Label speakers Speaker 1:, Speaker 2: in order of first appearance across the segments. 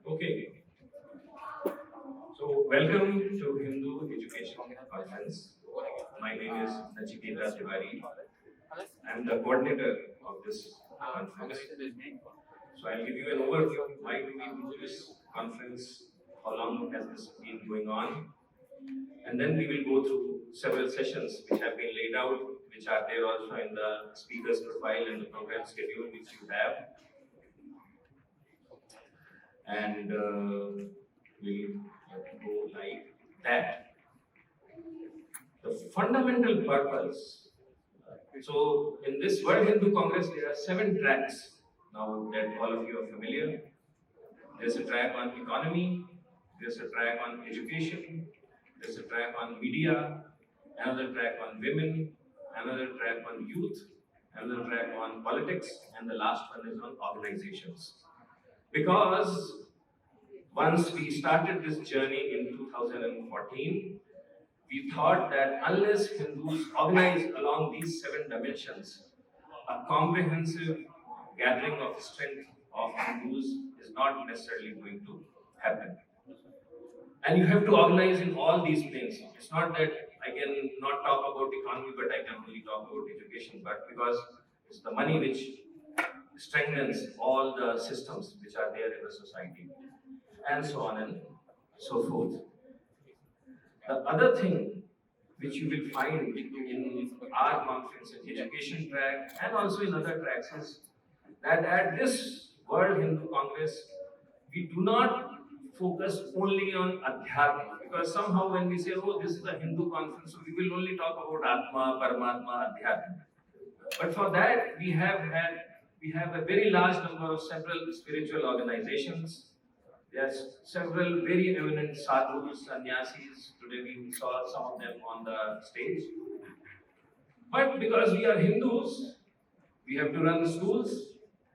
Speaker 1: Okay, so welcome to Hindu Education Conference. My name is Nrtya. I'm the coordinator of this conference. So I'll give you an overview of why do we do this conference, how long has this been going on, and then we will go through several sessions which have been laid out, which are there also in the speaker's profile and the program schedule which you have. And we have to go like that. The fundamental purpose. So in this World Hindu Congress, there are 7 tracks. Now that all of you are familiar, there's a track on economy, there's a track on education, there's a track on media, another track on women, another track on youth, another track on politics, and the last one is on organizations. Because once we started this journey in 2014, we thought that unless Hindus organize along these 7 dimensions, a comprehensive gathering of strength of Hindus is not necessarily going to happen. And you have to organize in all these planes. It's not that I can not talk about economy, but I can only talk about education, but because it's the money which strengthens all the systems which are there in the society, and so on and so forth. The other thing which you will find in our conference in education track and also in other tracks is that at this World Hindu Congress, we do not focus only on Adhyatma, because somehow when we say, oh, this is a Hindu conference, so we will only talk about Atma, Paramatma, Adhyatma. But for that, we have a very large number of several spiritual organizations. There are several very eminent sadhus, sannyasis. Today we saw some of them on the stage. But because we are Hindus, we have to run schools,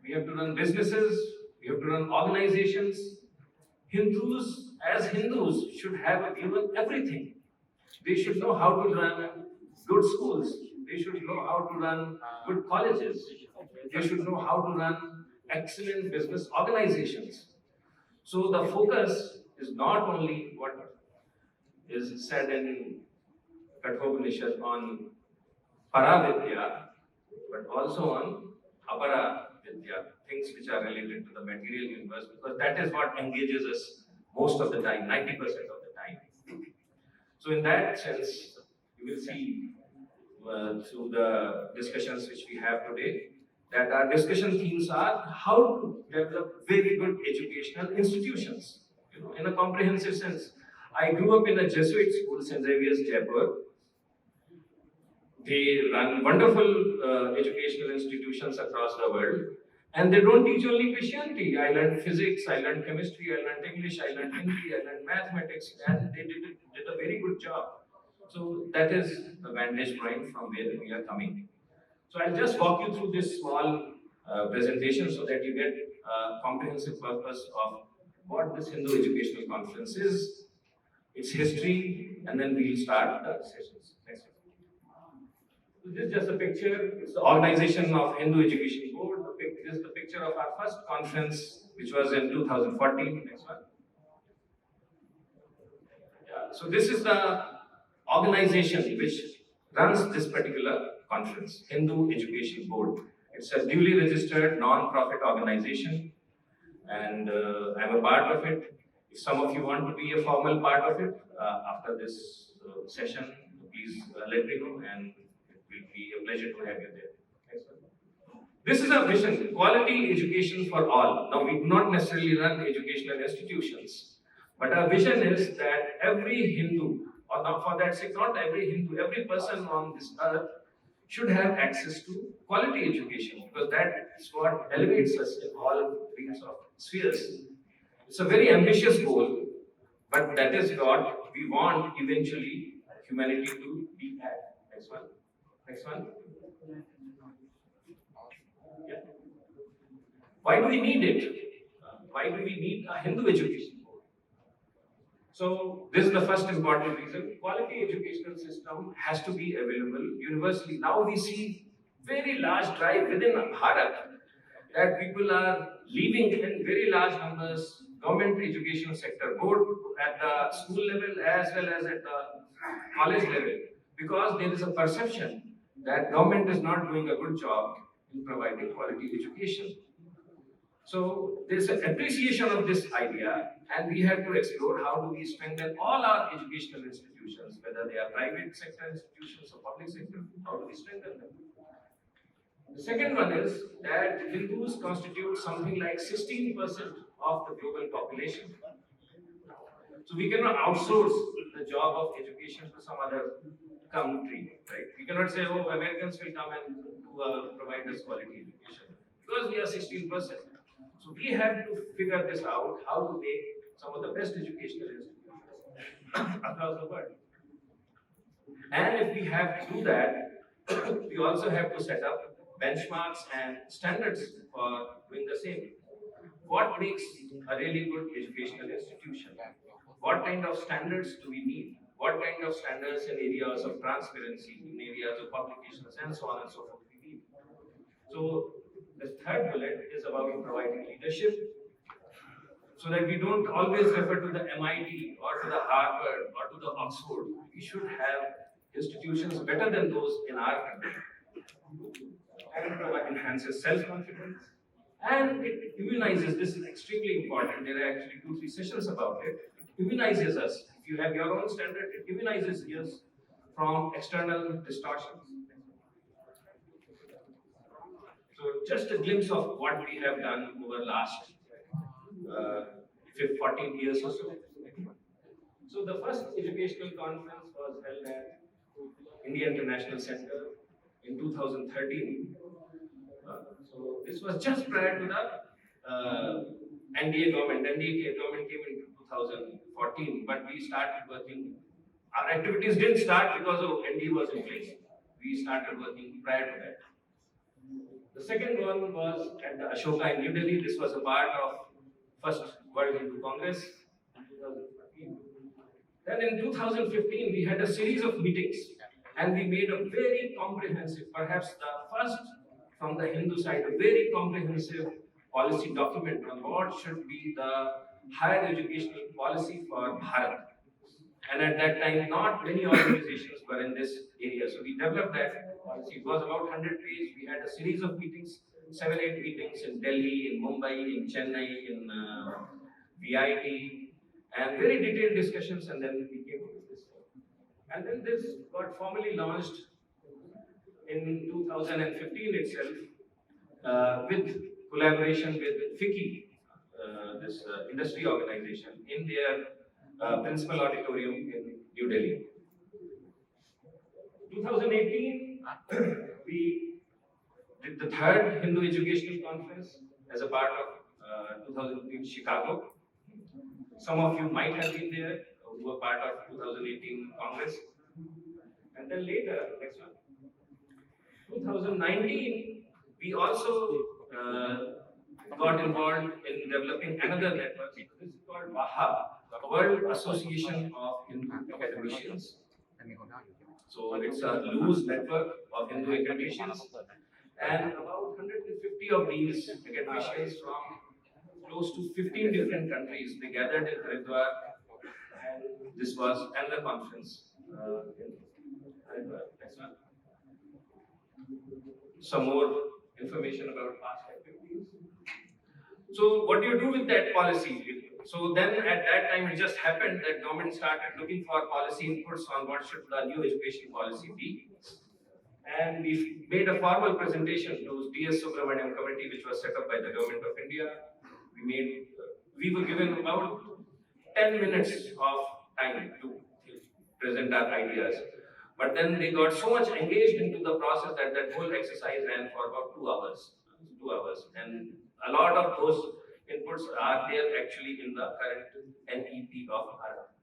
Speaker 1: we have to run businesses, we have to run organizations. Hindus, as Hindus, should have a view on everything. They should know how to run good schools. They should know how to run good colleges. They should know how to run excellent business organizations. So the focus is not only what is said in Kathopanishad on Paravidya, but also on Apara Vidya, things which are related to the material universe, because that is what engages us most of the time, 90% of the time. So in that sense, you will see through the discussions which we have today, that our discussion themes are how to develop very good educational institutions, in a comprehensive sense. I grew up in a Jesuit school, St. Xavier's, Jaipur. They run wonderful educational institutions across the world, and they don't teach only Christianity. I learned physics, I learned chemistry, I learned English, I learned Hindi, I learned mathematics, and they did a very good job. So that is the vantage point from where we are coming. So I'll just walk you through this small presentation so that you get a comprehensive purpose of what this Hindu Educational Conference is, its history, and then we'll start the sessions. Next. So this is just a picture. It's the organization of Hindu Education Board. This is the picture of our first conference, which was in 2014. Next one. Yeah. So this is the organization which runs this particular conference, Hindu Education Board. It's a duly registered non-profit organization, and I'm a part of it. If some of you want to be a formal part of it after this session, please let me know, and it will be a pleasure to have you there. Next one. This is our vision: quality education for all. Now, we do not necessarily run educational institutions, but our vision is that every Hindu, or not for that sake, not every Hindu, every person on this earth should have access to quality education, because that is what elevates us in all fields of spheres. It's a very ambitious goal, but that is what we want eventually humanity to be at. Next one. Next one. Yeah. Why do we need it? Why do we need a Hindu education board? So this is the first important reason. Quality educational system has to be available universally. Now we see very large drive within Bharat that people are leaving in very large numbers government education sector, both at the school level as well as at the college level, because there is a perception that government is not doing a good job in providing quality education. So there's an appreciation of this idea, and we have to explore how do we strengthen all our educational institutions, whether they are private sector institutions or public sector, how do we strengthen them? The second one is that Hindus constitute something like 16% of the global population. So we cannot outsource the job of education to some other country, right? We cannot say, oh, Americans will come and provide us quality education, because we are 16%. So we have to figure this out, how to make some of the best educational institutions across the world. And if we have to do that, we also have to set up benchmarks and standards for doing the same. What makes a really good educational institution? What kind of standards do we need? What kind of standards in areas of transparency, in areas of publications, and so on and so forth we need? So the third bullet is about providing leadership, so that we don't always refer to the MIT or to the Harvard or to the Oxford. We should have institutions better than those in our country. And it enhances self-confidence, and it immunizes. This is extremely important. There are actually 2-3 sessions about it. It immunizes us. If you have your own standard, it immunizes us from external distortions. So just a glimpse of what we have done over last 14 years or so. So the first educational conference was held at India International Center in 2013. So this was just prior to the NDA government. NDA government came in 2014, but we started working. Our activities didn't start because of NDA was in place. We started working prior to that. The second one was at the Ashoka in New Delhi. This was a part of first World Hindu Congress in 2014. Then in 2015, we had a series of meetings, and we made a very comprehensive, perhaps the first from the Hindu side, a very comprehensive policy document on what should be the higher educational policy for Bharat. And at that time, not many organizations were in this area. So we developed that policy. It was about 100 pages. We had a series of meetings, 7-8 meetings in Delhi, in Mumbai, in Chennai, in VIT, and very detailed discussions, and then we came up with this. And then this got formally launched in 2015 itself, with collaboration with FICCI, this industry organization, in their principal auditorium in New Delhi. 2018, we did the third Hindu Educational Conference as a part of 2015 Chicago. Some of you might have been there, who were part of 2018 Congress. And then later, next one, 2019, we also got involved in developing another network. This is called WAHA, the World Association of Hindu Academicians. So it's a loose network of Hindu academicians, and about 150 of these academicians from close to 15 different countries, they gathered in Haridwar, and this was another conference in Haridwar. Next one. Some more information about past activities. So what do you do with that policy? So then at that time, it just happened that government started looking for policy inputs on what should the new education policy be. And we made a formal presentation to D.S. Subramaniam committee, which was set up by the government of India. We were given about 10 minutes of time to present our ideas. But then they got so much engaged into the process that that whole exercise ran for about 2 hours. 2 hours. And a lot of those inputs are there actually in the current NEP of Bharat.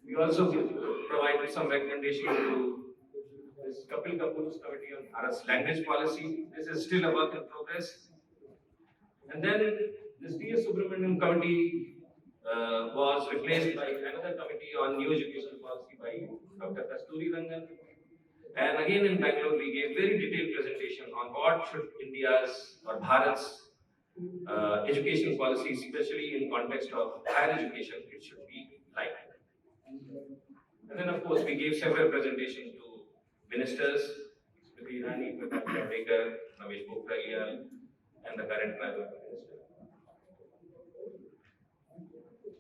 Speaker 1: We also provided some recommendation to this Kapil Kapoor's committee on Bharat's language policy. This is still a work in progress. And then this D.S. Subramaniam committee was replaced by another committee on new education policy by Dr. Kasturi Rangan. And again in Bangalore, we gave very detailed presentation on what should India's or Bharat's education policy, especially in context of higher education, it should be like. And then, of course, we gave several presentations to ministers, Smriti Irani, Prakash Javadekar, Ramesh Pokhriyal, and the current Prime Minister.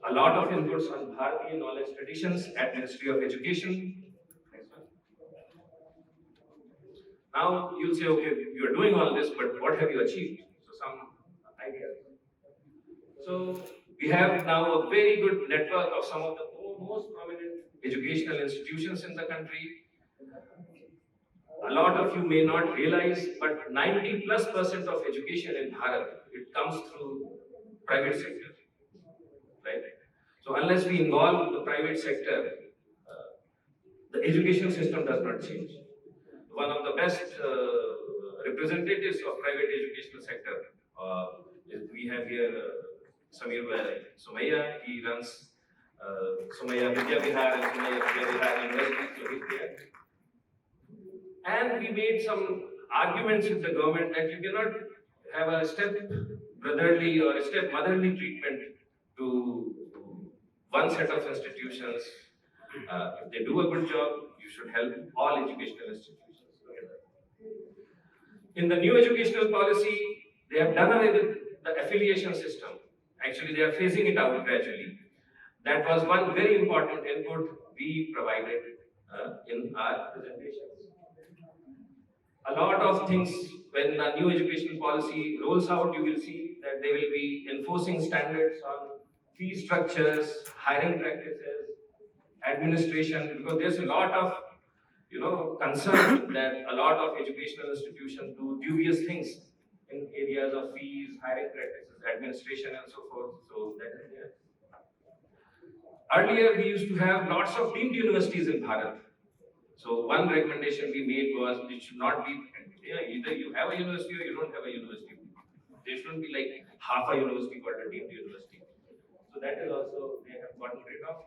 Speaker 1: A lot of inputs on Bharatiya knowledge traditions at Ministry of Education. Next one. Now you'll say, okay, you are doing all this, but what have you achieved? So some ideas. So we have now a very good network of some of the most prominent educational institutions in the country. A lot of you may not realize, but 90+% of education in Bharat, it comes through private sector, right? So unless we involve the private sector, the education system does not change. One of the best representatives of private educational sector we have here Samir Somaya. He runs Somaya Vidya Vihar and Somaya Vidya Vihar University, so he's there. And we made some arguments with the government that you cannot have a step brotherly or a step motherly treatment to one set of institutions. If they do a good job, you should help all educational institutions together. In the new educational policy, they have done away with the affiliation system. Actually, they are phasing it out gradually. That was one very important input we provided in our presentations. A lot of things, when the new educational policy rolls out, you will see that they will be enforcing standards on fee structures, hiring practices, administration, because there's a lot of concern that a lot of educational institutions do dubious things in areas of fees, hiring practices, administration, and so forth. So that is there. Earlier, we used to have lots of deemed universities in Bharat. So one recommendation we made was it should not be either you have a university or you don't have a university. There shouldn't be like half a university called a deemed university. So that is also they have gotten rid of.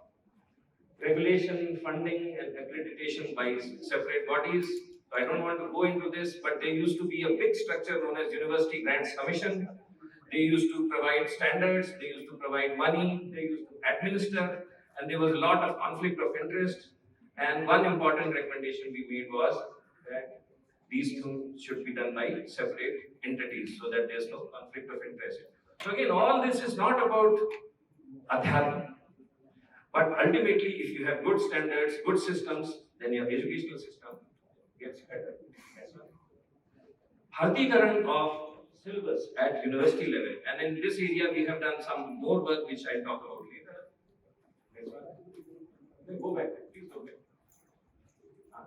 Speaker 1: Regulation, funding, and accreditation by separate bodies. So I don't want to go into this, but there used to be a big structure known as University Grants Commission. They used to provide standards, they used to provide money, they used to administer, and there was a lot of conflict of interest. And one important recommendation we made was that these two should be done by separate entities so that there's no conflict of interest. So again, all this is not about adhyatma. But ultimately, if you have good standards, good systems, then your educational system gets better. Bharatikaran of syllabus at university level, and in this area we have done some more work which I'll talk about later. Next one. Go back, please go back.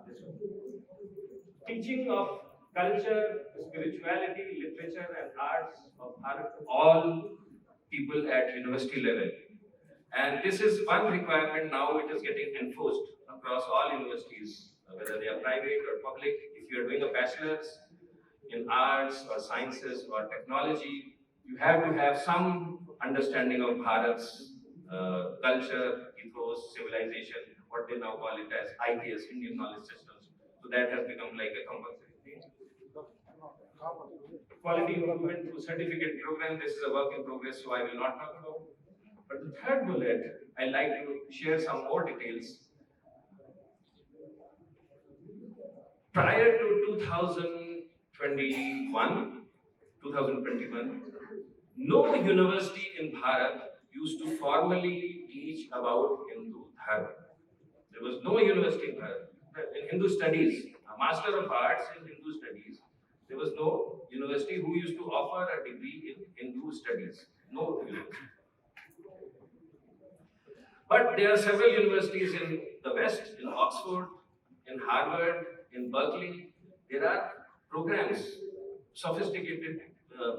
Speaker 1: This one. Teaching of culture, spirituality, literature, and arts of Bharat to all people at university level. And this is one requirement now, it is getting enforced across all universities, whether they are private or public. If you are doing a bachelor's in arts or sciences or technology, you have to have some understanding of Bharat's culture, ethos, civilization, what they now call it as IKS, Indian Knowledge Systems. So that has become like a compulsory thing. Quality improvement through certificate program, this is a work in progress, so I will not talk about. But the third bullet, I'd like to share some more details. Prior to 2021, no university in Bharat used to formally teach about Hindu Dharma. There was no university in Bharat. In Hindu studies, a Master of Arts in Hindu studies, there was no university who used to offer a degree in Hindu studies. No university. But there are several universities in the West, in Oxford, in Harvard, in Berkeley. There are programs, sophisticated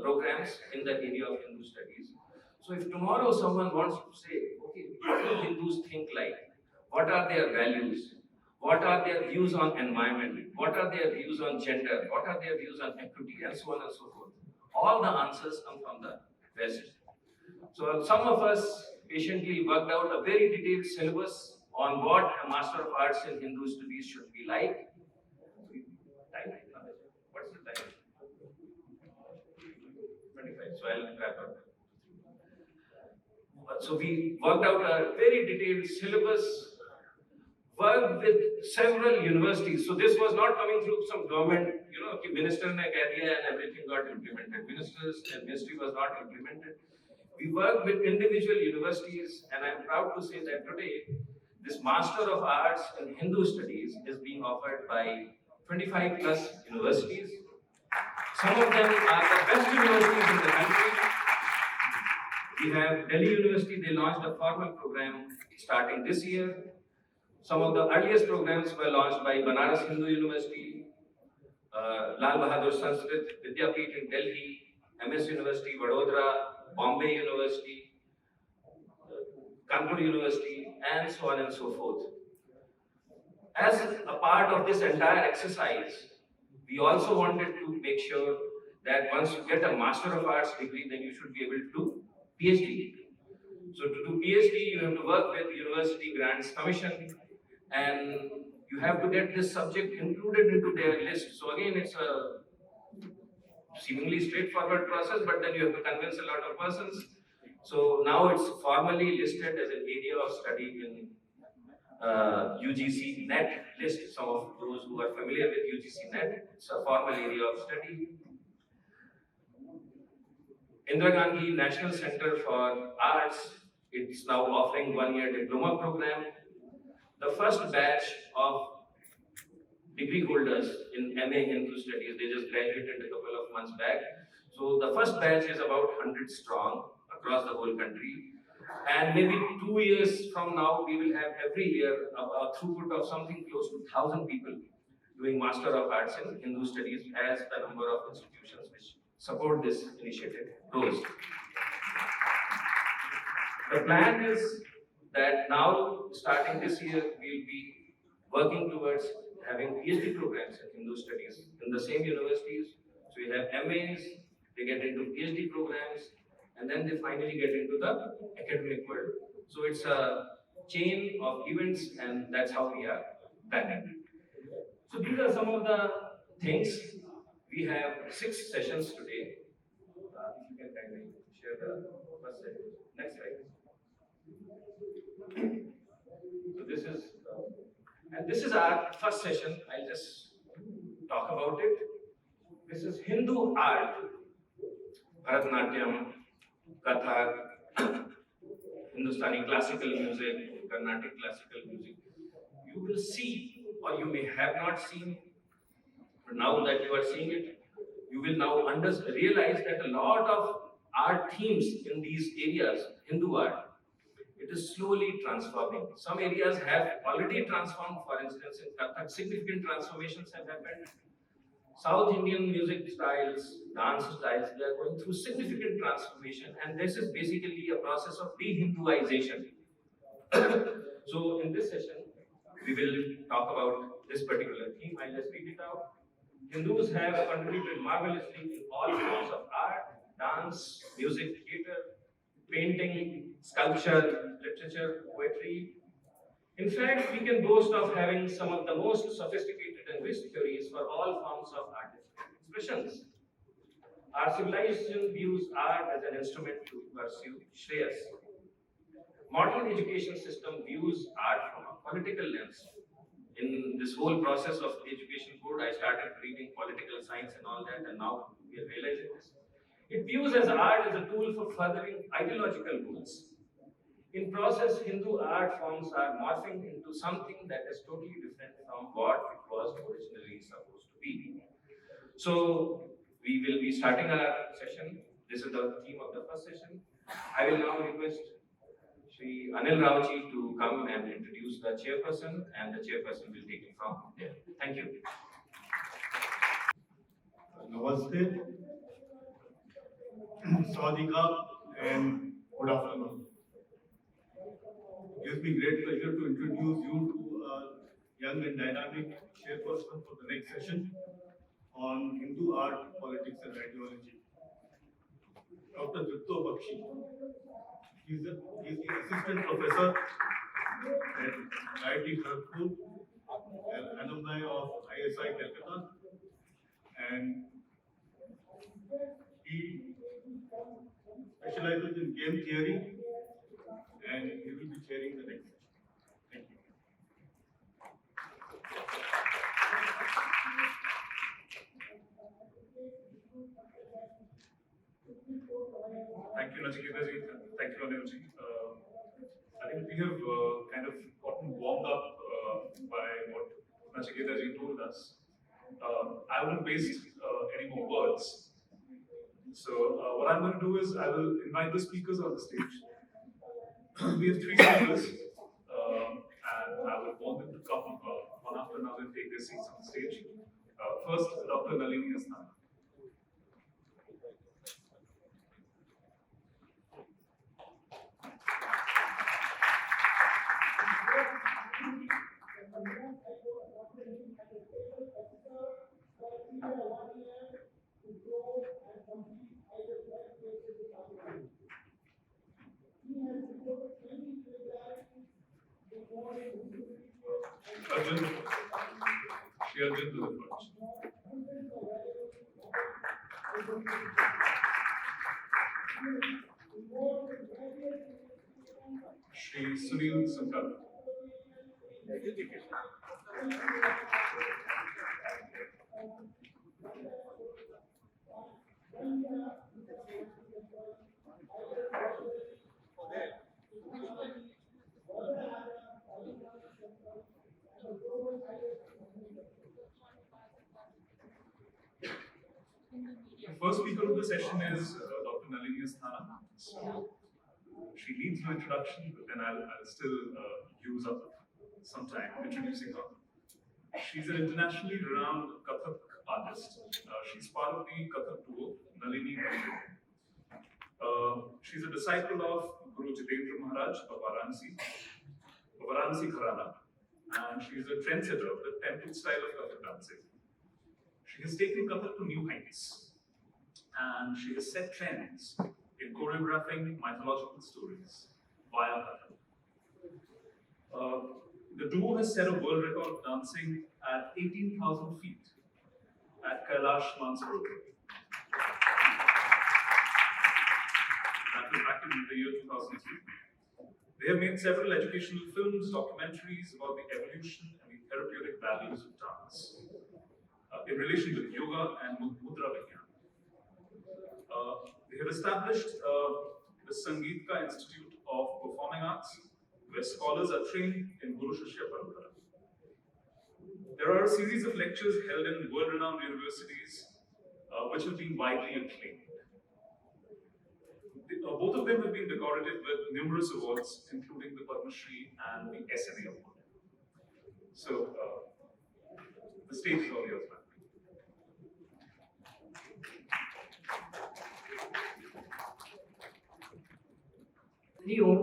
Speaker 1: programs in the area of Hindu studies. So if tomorrow someone wants to say, okay, what do Hindus think like? What are their values? What are their views on environment? What are their views on gender? What are their views on equity? And so on and so forth. All the answers come from the West. So some of us patiently worked out a very detailed syllabus on what a Master of Arts in Hindu studies should be like. What's the time? 25. So So I'll wrap up. So we worked out a very detailed syllabus, worked with several universities. So this was not coming through some government, minister ne keh diya and everything got implemented. Ministers and ministry was not implemented. We worked with individual universities, and I'm proud to say that today, this Master of Arts in Hindu Studies is being offered by 25 plus universities. Some of them are the best universities in the country. We have Delhi University, they launched a formal program starting this year. Some of the earliest programs were launched by Banaras Hindu University, Lal Bahadur Sanskrit Vidyapeeth in Delhi, MS University, Vadodara, Bombay University, Kanpur University, and so on and so forth. As a part of this entire exercise, we also wanted to make sure that once you get a Master of Arts degree, then you should be able to do PhD. So to do PhD, you have to work with University Grants Commission, and you have to get this subject included into their list. So again, it's a seemingly straightforward process, but then you have to convince a lot of persons. So now it's formally listed as an area of study in UGC NET list. Some of those who are familiar with UGC NET, it's a formal area of study. Indira Gandhi National Center for Arts, it's now offering 1-year diploma program. The first batch of degree holders in MA Hindu Studies, they just graduated a couple of months back. So the first batch is about 100 strong across the whole country. And maybe 2 years from now, we will have every year a throughput of something close to 1,000 people doing Master of Arts in Hindu Studies as the number of institutions which support this initiative grows. The plan is that now, starting this year, we'll be working towards having PhD programs in Hindu Studies in the same universities. So we have MAs, they get into PhD programs, and then they finally get into the academic world. So it's a chain of events, and that's how we are planning. So these are some of the things. We have 6 sessions today. If you can kindly share the first session. Next slide. So this is our first session. I'll just talk about it. This is Hindu art, Bharatanatyam, Kathak, Hindustani classical music, Karnatic classical music. You will see, or you may have not seen, but now that you are seeing it, you will now realize that a lot of art themes in these areas, Hindu art, it is slowly transforming. Some areas have already transformed. For instance, in Kathak, significant transformations have happened. South Indian music styles, dance styles, they are going through significant transformation, and this is basically a process of Re-Hinduization. So in this session, we will talk about this particular theme. I'll just read it out. Hindus have contributed marvelously in all forms of art, dance, music, theatre, painting, sculpture, literature, poetry. In fact, we can boast of having some of the most sophisticated and rich theories for all forms of artistic expressions. Our civilization views art as an instrument to pursue shreyas. Modern education system views art from a political lens. In this whole process of the education board, I started reading political science and all that, and now we are realizing this. It views as art as a tool for furthering ideological goals. In process, Hindu art forms are morphing into something that is totally different from what it was originally supposed to be. So, we will be starting our session. This is the theme of the first session. I will now request Shri Anil Raoji to come and introduce the chairperson, and the chairperson will take it from there. Thank you.
Speaker 2: Namaste, Sawadika, and good afternoon. It gives me great pleasure to introduce you to a young and dynamic chairperson for the next session on Hindu art, politics, and ideology. Dr. Dripto Bakshi. He's the assistant professor at IIT Kharagpur, an alumni of ISI Calcutta, and he specializes in game theory, and he will be chairing the next session. Thank you.
Speaker 3: Thank you, Nachiketa ji. Thank you, Anil ji. I think we have kind of gotten warmed up by what Nachiketa ji told us. I won't waste any more words. So what I'm going to do is I will invite the speakers on the stage. We have three speakers, and I will want them to come one after another and take their seats on the stage. First, Dr. Nalini Asthana. Arjun, Shri Arjun Bharadwaj. Shri Sunil Sunkara. The first speaker of the session is Dr. Nalini Asthana. So she leads the introduction, but then I'll still use up some time introducing her. She's an internationally renowned Kathak artist. She's part of the Kathak duo, Nalini. She's a disciple of Guru Jitendra Maharaj of Varanasi Gharana, and she's a trendsetter of the temple style of Kathak dancing. She has taken Kathak to new heights, and she has set trends in choreographing mythological stories via Kathak. The duo has set a world record of dancing at 18,000 feet at Kailash Mansarovar. That was back in the year 2003. They have made several educational films, documentaries about the evolution and the therapeutic values of dance in relation with yoga and mudra vigyan. They have established the Sangeet Institute of Performing Arts, where scholars are trained in Guru Shishya Parampara. There are a series of lectures held in world-renowned universities, which have been widely acclaimed. Both of them have been decorated with numerous awards, including the Padmashree and the SMA award. So, the stage is all yours, ma'am.
Speaker 4: Hariom.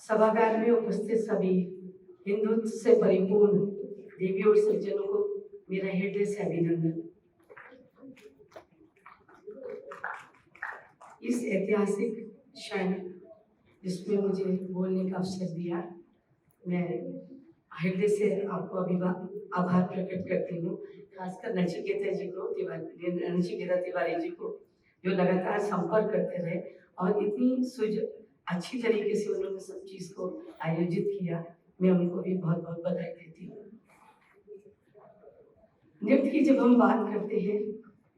Speaker 4: सभागार में उपस्थित सभी हिंदुत्व से परिपूर्ण देवी और सज्जनों को मेरा हृदय से अभिनंदन। इस ऐतिहासिक क्षण जिसमें मुझे बोलने का अवसर दिया, मैं हृदय से आपको आभार प्रकट करती हूँ, खासकर नचिकेता तिवारी जी को, जो लगातार संपर्क करते रहे और इतनी अच्छी तरीके से उन्होंने सब चीज़ को आयोजित किया। मैं उनको भी बहुत बहुत बधाई देती हूँ। नृत्य की जब हम बात करते हैं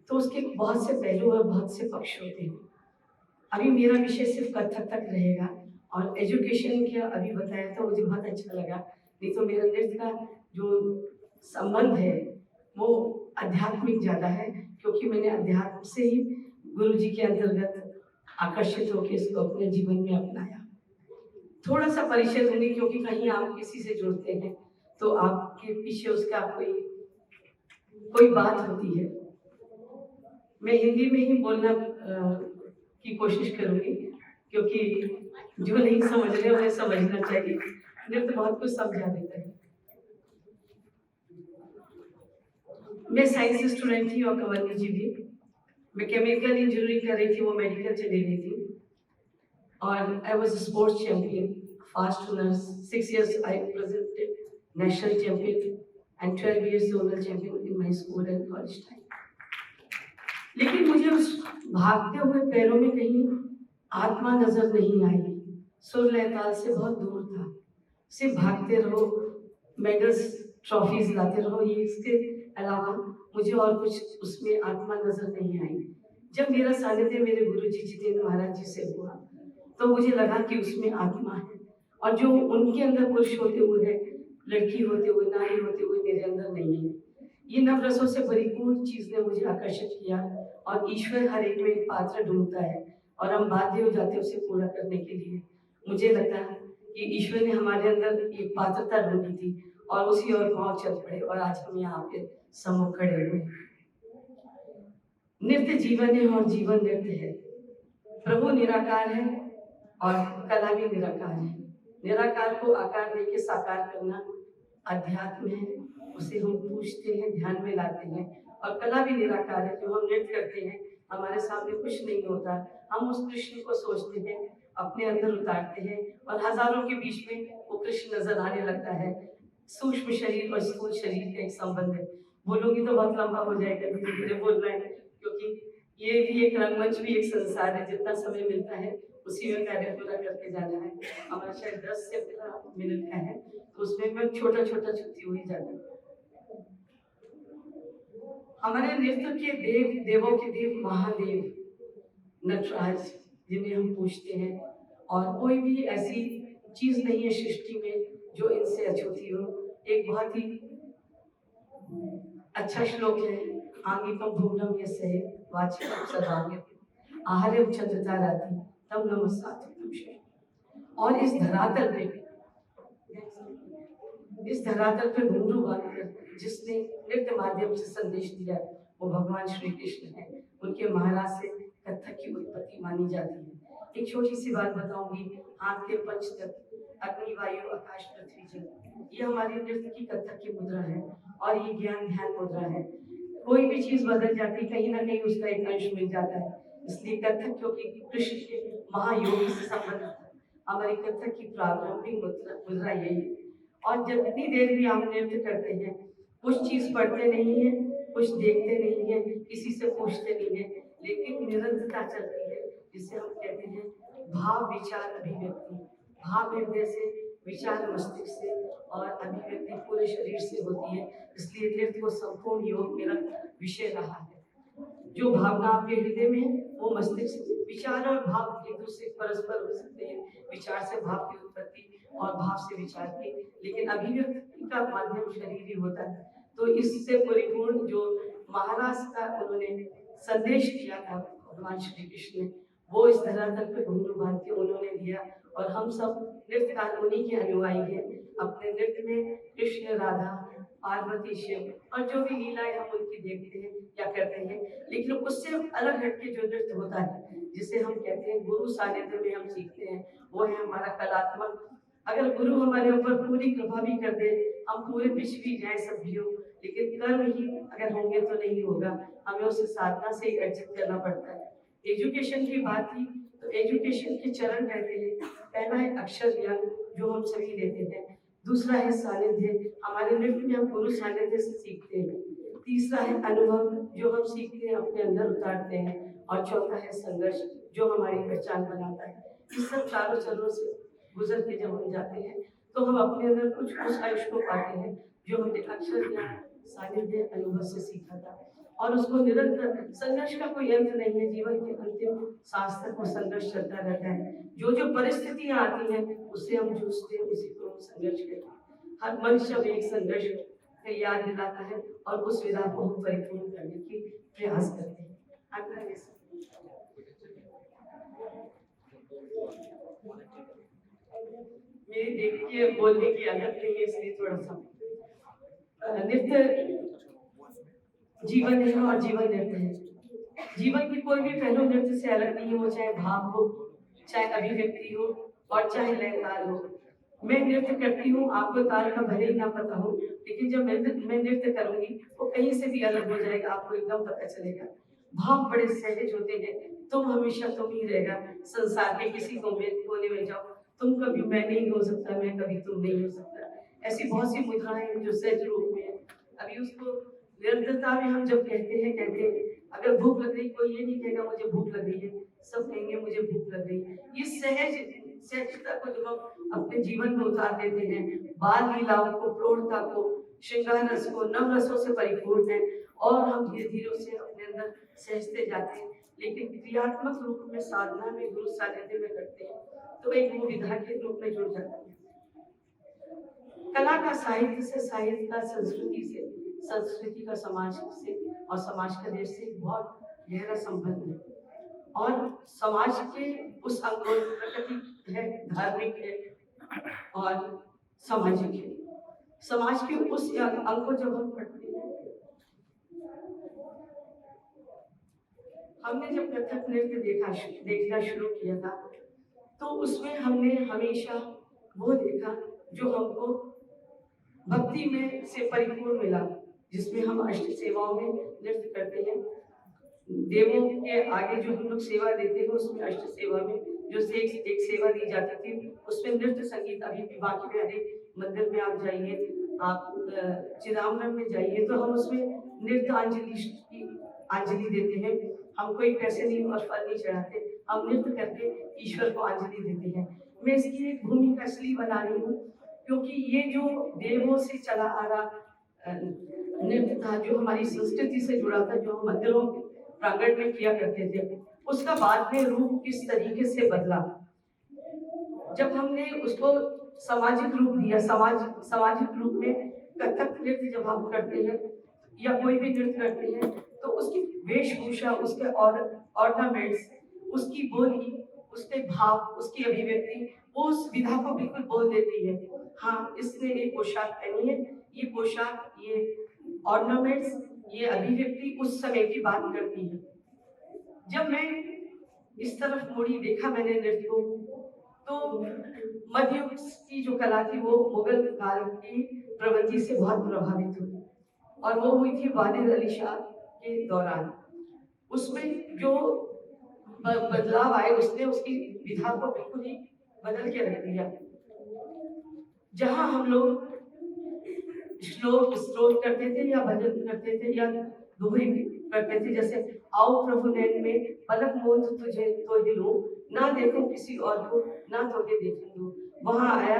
Speaker 4: तो उसके बहुत से पहलू और बहुत से पक्ष होते हैं। अभी मेरा विषय सिर्फ कथक तक रहेगा और एजुकेशन का अभी बताया तो मुझे बहुत अच्छा लगा। नहीं तो मेरा नृत्य का जो संबंध है वो आध्यात्मिक ज़्यादा है, क्योंकि मैंने अध्यात्म से ही गुरु जी के अंतर्गत आकर्षित होकर इसको अपने जीवन में अपनाया। थोड़ा सा परिचय दूंगी, क्योंकि कहीं आप किसी से जुड़ते हैं तो आपके पीछे उसका कोई बात होती है। मैं हिंदी में ही बोलना की कोशिश करूंगी, क्योंकि जो नहीं समझ रहे उन्हें समझना चाहिए। नृत्य बहुत कुछ समझा देता है। मैं साइंस स्टूडेंट थी और कंवरनी जी भी। मैं केमिकल इंजीनियरिंग कर रही थी, वो मेडिकल चली गई थी। और I was sports champion, fast runners. 6 years I presented national champion and 12 years zonal champion in my school and college time. लेकिन मुझे उस भागते हुए पैरों में कहीं आत्मा नजर नहीं आई। सुर लय ताल से बहुत दूर था। सिर्फ भागते रहो, मेडल्स ट्रॉफीज लाते रहो, ये इसके अलावा मुझे और कुछ उसमें आत्मा नजर नहीं आई। जब मेरा सानिध्य मेरे गुरु जी जितेंद्र महाराज जी से हुआ तो मुझे लगा कि उसमें आत्मा है, और जो उनके अंदर पुरुष होते हुए है, लड़की होते हुए, नारी होते हुए मेरे अंदर नहीं है। ये नवरसों से परिपूर्ण चीज ने मुझे आकर्षित किया, और ईश्वर हर एक में एक पात्र ढूंढता है और हम बाध्य हो जाते हैं उसे पूरा करने के लिए। मुझे लगता है कि ईश्वर ने हमारे अंदर एक पात्रता ढूंढी थी और उसी और पांव चल पड़े, और आज हम यहाँ पे सम्मुख खड़े हुए। नृत्य जीवन है और जीवन नृत्य है। प्रभु निराकार है और कला भी निराकार है। निराकार को आकार देके साकार करना अध्यात्म है, उसे हम पूछते हैं, ध्यान में लाते हैं। और कला भी निराकार है, जो हम नृत्य करते हैं, हमारे सामने कुछ नहीं होता, हम उस कृष्ण को सोचते हैं, अपने अंदर उतारते हैं, और हजारों के बीच में वो कृष्ण नजर आने लगता है। सूक्ष्म शरीर और स्थूल शरीर का एक संबंध है। बोलूंगी तो बहुत लंबा हो जाएगा, धीरे धीरे बोल रहे हैं, क्योंकि ये भी एक रंगमंच भी एक संसार है। जितना समय मिलता है उसी में कार्य पूरा करके जाना है। हमारा शायद 10 से 15 मिनट का है, तो उसमें मैं छोटा छोटा छुट्टी हुई जाती हूँ। हमारे नृत्य के देव, देवों के देव, महादेव नटराज, जिन्हें हम पूछते हैं, और कोई भी ऐसी चीज नहीं है सृष्टि में जो इनसे अछूती हो। एक बहुत ही अच्छा श्लोक है, आंगिकम भुवनम यस्य वाचिकम सदाम्य आहार्यम चंद्रताराति तम नमस्ते तुम। और इस धरातल पे घुंघरू बांधकर जिसने नृत्य माध्यम से संदेश दिया वो भगवान श्री कृष्ण है। उनके महाराज से कथक की उत्पत्ति मानी जाती है। एक छोटी सी बात बताऊंगी, हाथ के पंच तत्व अग्नि, वायु, आकाश, पृथ्वी, जल, ये हमारी नृत्य की कथक की मुद्रा है, और ये ज्ञान ध्यान मुद्रा है। कोई भी चीज बदल जाती, कहीं ना कहीं उसका एक अंश मिल जाता है। इसलिए कथक, क्योंकि कृष्ण के महायोगी से संबंधित है, हमारी कथक की प्रारंभिक मुद्रा यही है। और जितनी देर भी हम नृत्य करते हैं, कुछ चीज पढ़ते नहीं है, कुछ देखते नहीं है, किसी से पूछते नहीं है, लेकिन निरंतरता चलती है, जिसे हम कहते हैं भाव विचार अभिव्यक्ति। भाव हृदय से, विचार मस्तिष्क से, और अभिव्यक्ति पूरे शरीर से होती है। इसलिए नृत्य को संपूर्ण योग मेरा विषय रहा है। जो भावना आपके हृदय में है वो मस्तिष्क, विचार और भाव एक दूसरे परस्पर हो सकते हैं। विचार से भाव की उत्पत्ति और भाव से विचार की, लेकिन अभिव्यक्ति का माध्यम शरीर ही होता है। तो इससे परिपूर्ण जो महाराज का उन्होंने संदेश दिया था भगवान श्री कृष्ण ने, वो इस धरातल पे घुंघरू बांध के उन्होंने दिया, और हम सब नृत्यकार उन्हीं के अनुयायी हैं। अपने नृत्य में कृष्ण, राधा, पार्वती, शिव और जो भी लीलाएं हम उनकी देखते हैं या करते हैं, लेकिन उससे अलग हटके जो नृत्य होता है, जिसे हम कहते हैं गुरु सानिध्य में हम सीखते हैं, वो है हमारा कलात्मक। अगर गुरु हमारे ऊपर पूरी कृपा भी कर दे, हम पूरे पिछ भी जाए सब भी हो, लेकिन कर्म ही अगर होंगे तो नहीं होगा, हमें उसे साधना से ही अर्जित करना पड़ता है। एजुकेशन की बात थी, तो एजुकेशन के चरण रहते हैं। पहला है अक्षर ज्ञान, जो हम सभी लेते हैं। दूसरा है सानिध्य, हमारे नृत्य में हम गुरु सानिध्य से सीखते हैं। तीसरा है अनुभव, जो हम सीखते हैं, अपने अंदर उतारते हैं। और चौथा है संघर्ष, जो हमारी पहचान बनाता है। इस सब चारों चरणों से गुजर के जब हम जाते हैं, तो हम अपने अंदर कुछ उस आयुष को पाते हैं जो हमने अक्षर ज्ञान, सानिध्य, अनुभव से सीखा था। और उसको निरंतर, संघर्ष का कोई अंत नहीं है, जीवन के अंतिम सांस तक वो संघर्ष चलता रहता है। जो जो परिस्थितियां आती हैं उससे हम जूझते हैं, उसी को हम संघर्ष कहते हैं। हर मनुष्य में एक संघर्ष याद दिलाता है, और उस विधा को हम परिपूर्ण करने की प्रयास करते हैं। मेरी देखिए बोलने की आदत नहीं है, इसलिए थोड़ा सा नृत्य जीवन है और जीवन नृत्य है। जीवन की कोई भी पहलू नृत्य से अलग नहीं है, वो चाहे भाव हो, चाहे अभिव्यक्ति हो, और चाहे लय ताल हो। मैं नृत्य करती हूँ, आपको ताल का भले ही ना पता हो, लेकिन जब मैं नृत्य करूंगी वो कहीं से भी अलग हो जाएगा, आपको एकदम पता चलेगा। भाव बड़े सहज होते हैं, तुम हमेशा तुम ही रहेगा। संसार के किसी कोने में जाओ, तुम कभी मैं नहीं हो सकता, मैं कभी तुम नहीं हो सकता। ऐसी बहुत सी मुद्राएं जो सहज रूप में है। अभी उसको निरंतरता में हम जब कहते हैं अगर भूख लग रही, कोई ये नहीं कहेगा मुझे भूख लग रही है, सब कहेंगे मुझे भूख लग रही है। ये सहजता को जब हम अपने जीवन में उतार देते हैं, बाल लीलाओं को, प्रौढ़ता को, श्रृंगार रस को, नव रसों से परिपूर्ण है, और हम धीरे धीरे उसे अपने अंदर सहजते जाते हैं। लेकिन क्रियात्मक रूप में साधना में गुरु सानिध्य में करते हैं तो एक वो विधा के रूप में जुड़ जाते हैं। कला का साहित्य से, साहित्य का संस्कृति से, संस्कृति का समाज से, और समाज का देश से बहुत गहरा संबंध है। और समाज के उस अंगों, प्रकृति है, धार्मिक है और सामाजिक है। समाज के उस अंग को जब हम पढ़ते हैं, हमने जब कथक नृत्य देखना शुरू किया था तो उसमें हमने हमेशा वो देखा जो हमको भक्ति में से परिपूर्ण मिला, जिसमें हम अष्ट सेवाओं में नृत्य करते हैं। देवों के आगे जो हम लोग सेवा देते हैं उसमें अष्ट सेवा में जो एक सेवा दी जाती थी उसमें नृत्य संगीत, अभी भी बाकी में हरे मंदिर में आप जाइए, आप चिदम्बरम में जाइए तो हम उसमें नृत्य अंजलि देते हैं। हम कोई पैसे नहीं और फल नहीं चढ़ाते, हम नृत्य करके ईश्वर को अंजलि देते हैं। मैं इसकी एक भूमिका इसलिए बना रही हूँ क्योंकि ये जो देवों से चला आ रहा नृत्य था, जो हमारी संस्कृति से जुड़ा था, जो हम मंदिरों प्रांगण में किया करते थे, उसका बाद में रूप किस तरीके से बदला। जब हमने उसको सामाजिक रूप दिया, सामाजिक रूप में कथक नृत्य जब हम करते हैं या कोई भी नृत्य करते हैं तो उसकी वेशभूषा, उसके ऑर्नामेंट्स, उसकी बोली, उसके भाव, उसकी अभिव्यक्ति, वो उस विधा को बिल्कुल बोल देती है। हाँ, इसने एक पोशाक पहनी है, ये पोशाक, ये ऑर्नामेंट्स, ये अभिव्यक्ति उस समय की बात करती है। जब मैं इस तरफ मुड़ी, देखा मैंने नृत्य को, तो मध्ययुग की जो कला थी वो मुगल काल की प्रवृत्ति से बहुत प्रभावित हुई, और वो हुई थी वालिद अली शाह के दौरान। उसमें जो बदलाव आए, उसने उसकी विधा को बिल्कुल ही बदल के रख दिया। जहां हम लोग श्लोक करते थे या भजन करते थे या दोहे करते थे, जैसे आओ प्रभु नैन में पलक मोद तुझे तो हिलो, ना देखो किसी और को, ना तोहे देखने दो, वहां आया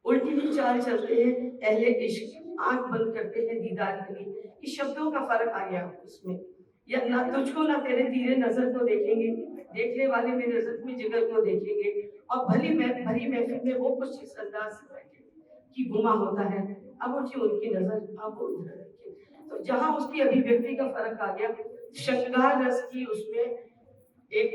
Speaker 4: उल्टी ही चाल चलते हैं अहले इश्क, आंख बंद करते हैं दीदार के लिए। इस शब्दों का फर्क आ गया उसमें, या ना तुझको ना तेरे तीरे नजर को देखेंगे, देखने वाले मेरे नजर में जिगर को देखेंगे, और भरी महफिल में वो कुछ इस अंदाज से कि गुमा होता है, अब उठी उनकी नजर, अब वो उधर रखे। तो जहां उसकी अभिव्यक्ति का फर्क आ गया, श्रृंगार रस की उसमें एक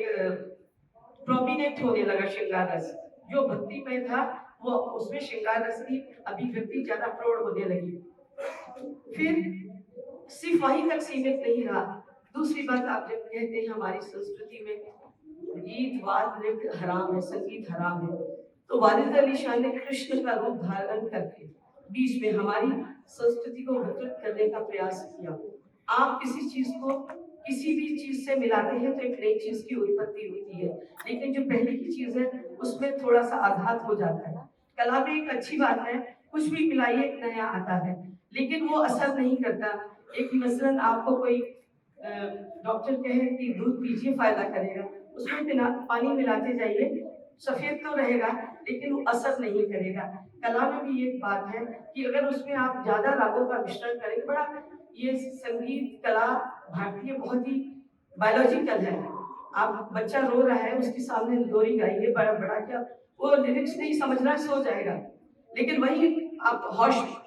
Speaker 4: प्रोमिनेंट होने लगा। श्रृंगार रस जो भक्ति में था, वो उसमें श्रृंगार रस की अभिव्यक्ति ज्यादा प्रौढ़ होने लगी। फिर सिर्फ वहीं तक सीमित नहीं रहा। दूसरी बात, आप जब कहते हैं हमारी संस्कृति में गीत वाद नृत्य हराम है, संगीत हराम है, तो वालिद अली शाह ने कृष्ण का रूप धारण करके बीच में हमारी संस्कृति को विकृत करने का प्रयास किया। आप किसी चीज को किसी भी चीज से मिलाते हैं तो एक नई चीज की उत्पत्ति होती है, लेकिन जो पहले की चीज है उसमें थोड़ा सा आघात हो जाता है। कला में एक अच्छी बात है, कुछ भी मिलाइए एक नया आता है, लेकिन वो असर नहीं करता। एक मसलन आपको कोई डॉक्टर कहे कि दूध पीजिए फायदा करेगा, उसमें पानी मिलाते जाइए, सफेद तो रहेगा लेकिन वो असर नहीं करेगा। कला में भी ये बात है कि अगर उसमें आप ज्यादा रागों का मिश्रण करेंगे, बड़ा ये संगीत कला भारतीय बहुत ही बायोलॉजिकल है। आप बच्चा रो रहा है, उसके सामने लोरी गाइए बड़ा बड़ा, क्या वो लिरिक्स नहीं समझ रहा, सो जाएगा। लेकिन वही आप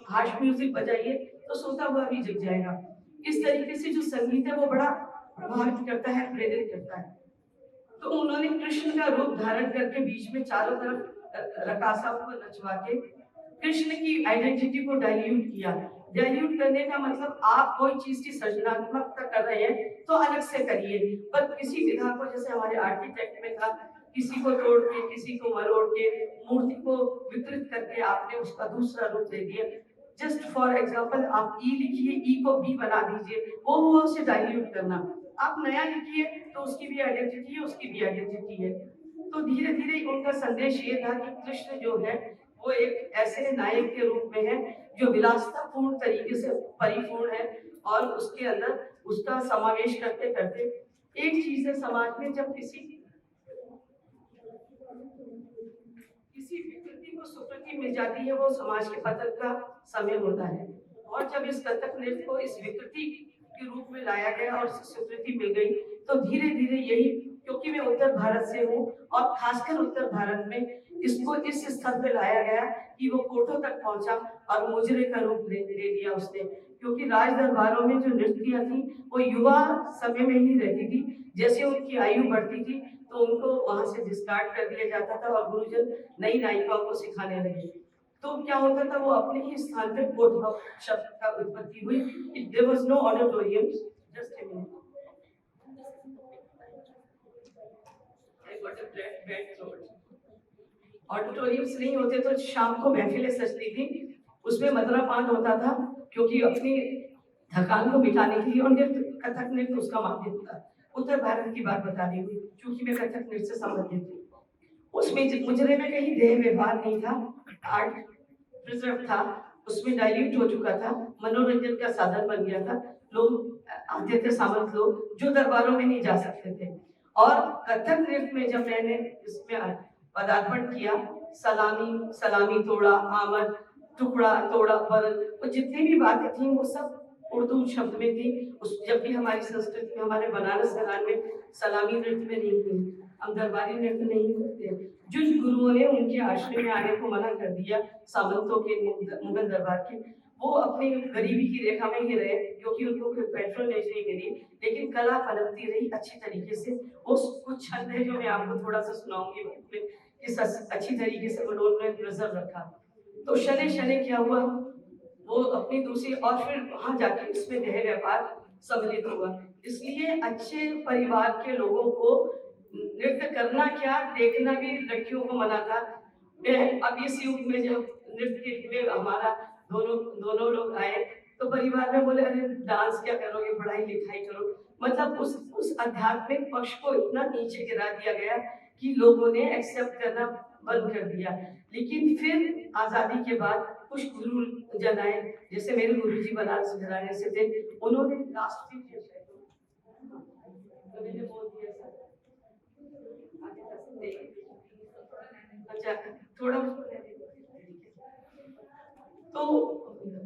Speaker 4: हाश म्यूजिक बजाइए तो सोता हुआ भी जग जाएगा। इस तरीके से जो संगीत है वो बड़ा प्रभावित करता है, प्रेरित करता है। तो उन्होंने कृष्ण का रूप धारण करके बीच में चारों तरफ रकासा को नचवा के कृष्ण की आइडेंटिटी को डाइल्यूट किया। डाइल्यूट करने का मतलब आप कोई चीज की सृजनात्मकता कर रहे हैं तो अलग से करिए, पर किसी विधा को, जैसे हमारे आर्किटेक्ट में था, किसी को तोड़ के, किसी को मरोड़ के, मूर्ति को विकृत करके आपने उसका दूसरा रूप दे दिया। जस्ट फॉर एग्जाम्पल, आप ई लिखिए, ई को बी बना दीजिए, वो हुआ उसे डाइल्यूट करना। आप नया लिखिए तो उसकी भी आइडेंटिटी है, उसकी भी आइडेंटिटी है। तो धीरे धीरे उनका संदेश ये था कि कृष्ण जो है वो एक ऐसे नायक के रूप में है जो विलासतापूर्ण तरीके से परिपूर्ण है, और उसके अंदर उसका समावेश करते करते एक चीज है समाज में, जब किसी विकृति को स्वीकृति मिल जाती है वो समाज के पतन का समय होता है। और जब इस कथक नृत्य को इस विकृति के रूप में लाया गया और स्वीकृति मिल गई तो धीरे धीरे यही, क्योंकि मैं उत्तर भारत से हूँ और खासकर उत्तर भारत में इसको इस स्तर पे लाया गया कि वो कोटों तक पहुंचा और मुजरे का रूप ले लिया उसने। क्योंकि राज दरबारों में जो नृत्य थी वो युवा समय में ही रहती थी, जैसे उनकी आयु बढ़ती थी तो उनको वहां से डिस्कार्ड कर दिया जाता था और गुरुजन नई नायिकाओं को सिखाने लगे। तो क्या होता था, वो अपने ही स्थान पे कोट शब्द का उत्पत्ति हुई। There was no auditorium, just a minute, I got a bad throat. Auditoriums नहीं होते तो शाम को महफिलें सजती थी, उसमें मदरा पान होता था, क्योंकि अपनी थकान को मिटाने के लिए। और नृत्य, कथक नृत्य उसका माध्यम था। उत्तर भारत की बात बता रही हूँ क्योंकि मैं कथक नृत्य से संबंधित हूँ। उसमें मुजरे में कहीं देह व्यवहार नहीं था, आर्ट प्रिजर्व था, उसमें डाइल्यूट हो चुका था, मनोरंजन का साधन बन गया था। लोग आते थे, सामंत लोग, जो दरबारों में नहीं जा सकते थे। और कथक नृत्य में जब मैंने इसमें पदार्पण किया, सलामी सलामी तोड़ा, आमद टुकड़ा तोड़ा, पर वो जितनी भी बातें थी वो सब उर्दू शब्द में थी। उस जबकि हमारी संस्कृति में, हमारे बनारस घराने में सलामी नृत्य में नहीं थी, हम दरबारी नृत्य नहीं करते। जिन गुरुओं ने उनके आश्रम में आने को मना कर दिया, सामंतों के, मुगल दरबार के, वो अपनी गरीबी की रेखा में ही रहे, क्योंकि उनको कोई पेट्रोनेज नहीं मिली, लेकिन कला पनपती रही अच्छी तरीके से। उस कुछ छंद है जो मैं आपको थोड़ा सा सुनाऊंगी में, कि अच्छी तरीके से उन्होंने प्रिजर्व रखा। तो शने शने क्या हुआ, वो अपनी दूसरी, और फिर वहां जाके उसमें देह व्यापार सम्मिलित हुआ। इसलिए अच्छे परिवार के लोगों को नृत्य करना क्या, देखना भी लड़कियों को मना था। अब इस युग में जब नृत्य में हमारा दोनों लोग आए तो परिवार में बोले, अरे डांस क्या करोगे, पढ़ाई लिखाई करो। मतलब उस आध्यात्मिक पक्ष को इतना नीचे गिरा दिया गया कि लोगों ने एक्सेप्ट करना बंद कर दिया। लेकिन फिर आजादी के बाद कुछ गुरु जन आए, जैसे मेरे गुरु जी बनारस घराने से थे, उन्होंने लास्ट अच्छा थोड़ा, तो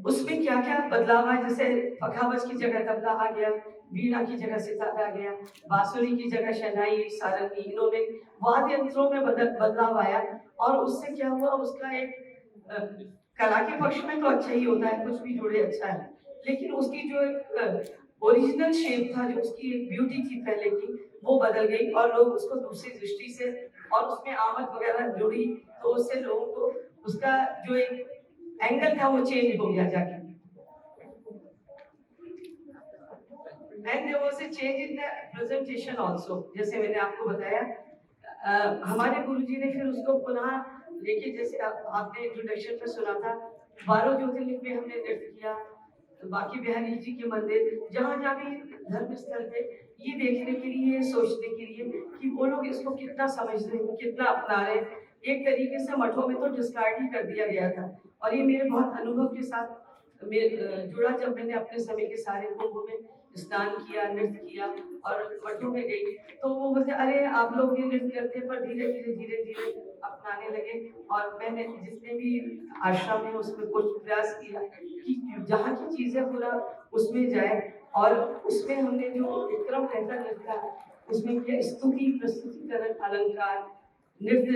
Speaker 4: उसमें क्या क्या बदलाव है, जैसे पखावज की जगह तबला आ गया, वीणा की जगह सितार आ गया, बांसुरी की जगह शहनाई, सारंगी, इन्होंने वाद्य यंत्रों में बदलाव आया। और उससे क्या हुआ, उसका एक कला के पक्ष में तो अच्छा ही होता है, कुछ भी जोड़े अच्छा है, लेकिन उसकी जो एक ओरिजिनल शेप था, जो उसकी एक ब्यूटी थी पहले की, वो बदल गई और लोग उसको दूसरी दृष्टि से, और उसमें आमद वगैरह जुड़ी, तो उससे लोगों को उसका जो एक एंगल था वो चेंज हो गया जाके। And there was a change in the presentation also, जैसे मैंने आपको बताया। हमारे गुरुजी ने फिर उसको पुनः लेके, जैसे आपने इंट्रोडक्शन में सुना था, 12 ज्योतिर्लिंग में हमने नृत्य किया, बाकी बिहारी जी के मंदिर, जहाँ जहाँ भी धर्म स्थल थे, ये देखने के लिए, सोचने के लिए कि वो लोग इसको कितना समझ रहे हैं, कितना अपना रहे हैं। एक तरीके से मठों में तो डिस्कार्ड ही कर दिया गया था। और ये मेरे बहुत अनुभव के साथ जुड़ा, जब मैंने अपने समय के सारे कुंभ में स्नान किया, नृत्य किया और मठों में गई, तो वो बोलते, अरे आप लोग ये नृत्य करते हैं, पर धीरे धीरे धीरे धीरे अपनाने लगे। और मैंने जितने भी आश्रम है उसमें कुछ प्रयास किया कि जहाँ की चीजें पूरा उसमें जाए, और उसमें हमने जो विक्रम रहता नृत्य, उसमें किया स्तुति, प्रस्तुतिकरण, अलंकार, नृत्य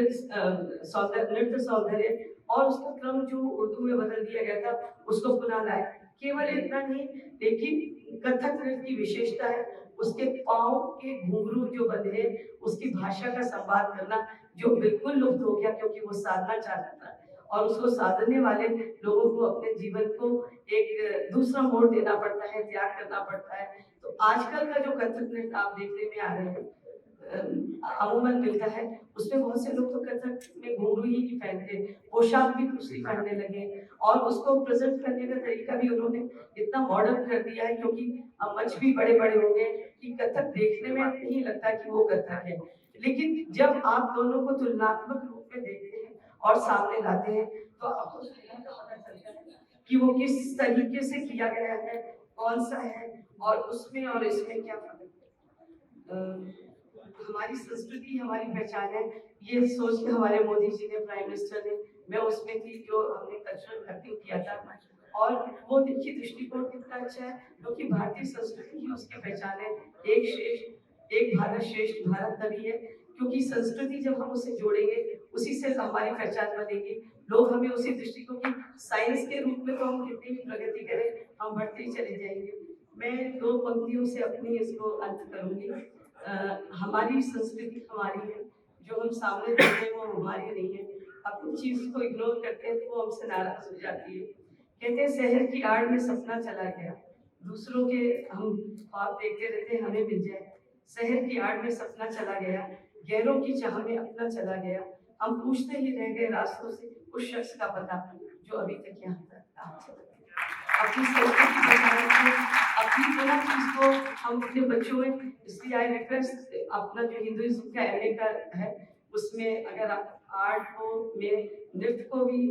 Speaker 4: सौंदर्य, और उसका क्रम जो उर्दू में बदल दिया गया था उसको पुनः लाए। केवल इतना नहीं, लेकिन कथक नृत्य की विशेषता है उसके पाँव के घुंघरू जो बंधे हैं, उसकी भाषा का संवाद करना, जो बिल्कुल लुप्त हो गया, क्योंकि वो साधना चाहता था और उसको साधने वाले लोगों को अपने जीवन को एक दूसरा मोड़ देना पड़ता है, त्याग करना पड़ता है। तो आजकल का जो कथक नृत्य आप देखने में आ रहे हैं, अमूमन मिलता है, उसमें बहुत से लोग तो कथक में घुंघरू ही नहीं पहनते, पोशाक भी दूसरी पहनने लगे, और उसको प्रेजेंट करने का तरीका भी उन्होंने इतना मॉडर्न कर दिया है, क्योंकि अब मंच भी बड़े बड़े हो गए कि कथक देखने में नहीं लगता कि वो कथक है। लेकिन जब आप दोनों को तुलनात्मक रूप में देखते हैं और सामने लाते हैं, तो आपको पता चलता है कि वो किस तरीके से किया गया है, कौन सा है, और उसमें और इसमें क्या फर्क है? हमारी संस्कृति हमारी पहचान है, ये सोच के हमारे मोदी जी ने, प्राइम मिनिस्टर ने, मैं उसमें थी जो हमने कल्चरल मैपिंग किया था, और वो देखिए दृष्टिकोण कितना अच्छा है, क्योंकि भारतीय संस्कृति ही उसकी पहचान है। एक भारत श्रेष्ठ भारत तभी है क्योंकि संस्कृति जब हम उससे जोड़ेंगे उसी से हमारी पहचान बनेगी। लोग हमें उसी दृष्टिकोण की साइंस के रूप में तो हम कितनी भी प्रगति करें हम बढ़ते ही चले जाएंगे। मैं दो पंक्तियों से अपनी इसको अंत करूंगी। हमारी संस्कृति हमारी है, जो हम सामने देखते हैं वो हमारी नहीं है। अब कुछ चीज को इग्नोर करते हैं तो वो हमसे नाराज हो जाती है। कहते हैं शहर की आड़ में सपना चला गया, दूसरों के हम ख्वाब देखते रहते हैं हमें मिल जाए। शहर की आड़ में सपना चला गया, गैरों की चाह में अपना चला गया। हम पूछते ही रह गए रास्तों से उस शख्स का पता जो अभी तक यहाँ तक आप चलते। अपनी संस्कृति बचाने अपनी दोनों चीज को हम अपने बच्चों में, इसलिए आई रिक्वेस्ट अपना जो हिंदुइज्म का एमए का है उसमें अगर आर्ट को में नृत्य को भी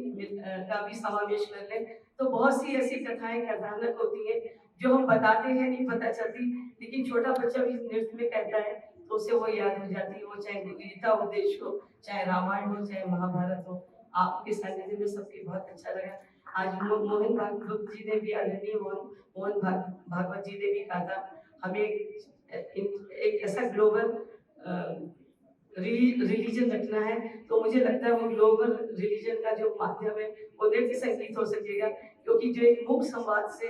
Speaker 4: का भी समावेश कर लें तो बहुत सी ऐसी कथाएं कथानक होती हैं जो हम बताते हैं नहीं पता चलती, लेकिन छोटा बच्चा भी नृत्य में कहता है तो उसे वो याद हो जाती है। वो चाहे गीता उपदेश हो, चाहे रामायण हो, चाहे महाभारत हो। आपके सानिध्य में सबके बहुत अच्छा लगा। आज मोहन भागवत जी ने भी, आदरणीय मोहन भागवत जी ने भी कहा था हमें एक ऐसा ग्लोबल रिलीजन रखना है, तो मुझे लगता है वो ग्लोबल रिलीजन का जो माध्यम है वो नृत्य संगीत हो सकेगा, क्योंकि जो एक मुख संवाद से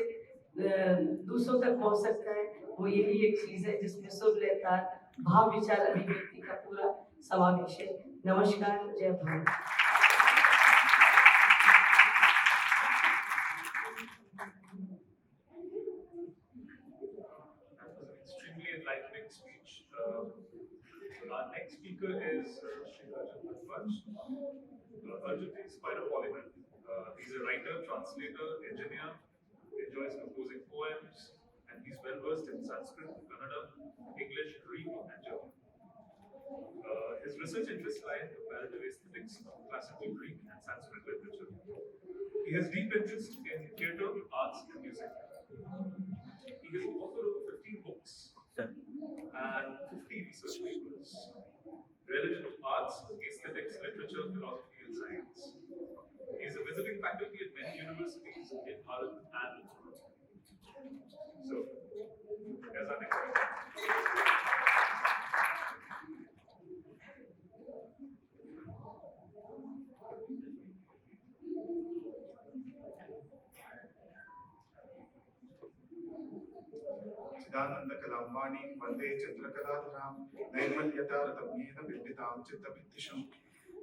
Speaker 4: दूसरों तक पहुंच सकता है वो यही एक चीज है जिसमें सुर लेता भाव विचार अभिव्यक्ति का पूरा समावेश है। नमस्कार, जय Bharat.
Speaker 3: Extremely enlightening speech. Our next speaker is Shri Arjun Bharadwaj. Arjun is quite a polymath. He's a writer, translator, engineer, enjoys composing poems, and he's well versed in Sanskrit, Kannada, English, Greek, and German. His research interests lie in comparative aesthetics of classical Greek and Sanskrit literature. He has deep interest in theatre, arts, and music. He has authored over 15 books and 50 research papers related to arts, aesthetics, literature, philosophy, and science. He is a visiting faculty at many universities in Bharat and Bharat. So, here's our next speaker.
Speaker 5: Chidanand कलाम्बाणी Vande चंद्रकलाधरां नैर्मल्यतारतम्येन बिंबितां चित्तवित्तिषं.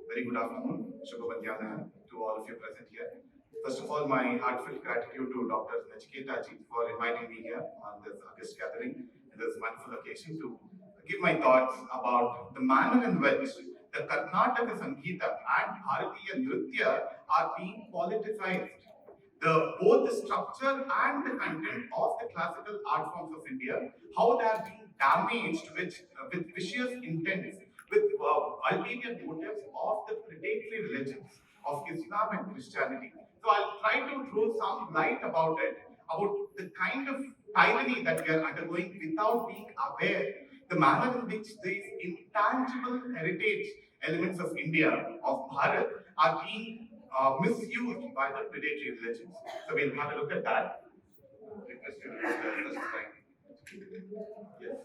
Speaker 5: Very good afternoon, Shubhavadhyana to all of you present here. First of all, my heartfelt gratitude to Dr. Nachiketa ji for inviting me here on this August gathering and this wonderful occasion to give my thoughts about the manner in which the Karnataka Sangeeta and Bharatiya Nrtya are being politicized. Both the structure and the content of the classical art forms of India, how they are being damaged with vicious intents, with ulterior motives of the predatory religions of Islam and Christianity. So I'll try to throw some light about it, about the kind of tyranny that we are undergoing without being aware, the manner in which these intangible heritage elements of India, of Bharat, are being misused by the predatory religions. So we'll have a look at that. Request you to put the first slide. Yes.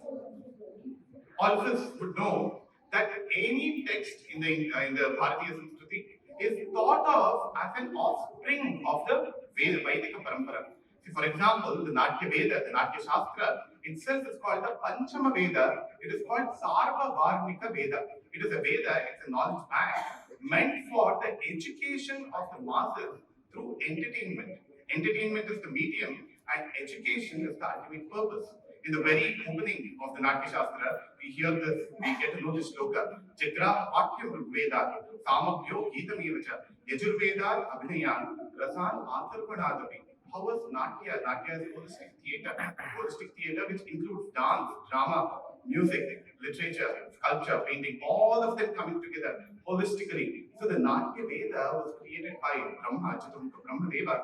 Speaker 5: All of us would know that any text in the Bharatiya Sanskriti is thought of as an offspring of the Vedika Parampara. See, for example, the Nrtya Veda, the Nrtya Shastra itself is called the Panchama Veda. It is called Sarva Varmika Veda. It is a Veda, it's a knowledge bank meant for the education of the masses through entertainment. Entertainment is the medium and education is the ultimate purpose. In the very opening of the Nrtya Shastra, we hear this, we get to know this shloka. Jagra Patyam Rugveda, Samabhyo Geetamevacha, Yajurveda Abhinaya, Rasan Atharpanadapi. How was Nrtya? Nrtya is holistic theatre. Holistic theatre which includes dance, drama, music, literature, sculpture, painting, all of them coming together holistically. So the Nrtya Veda was created by Brahma, Chaturmukha Brahmadeva,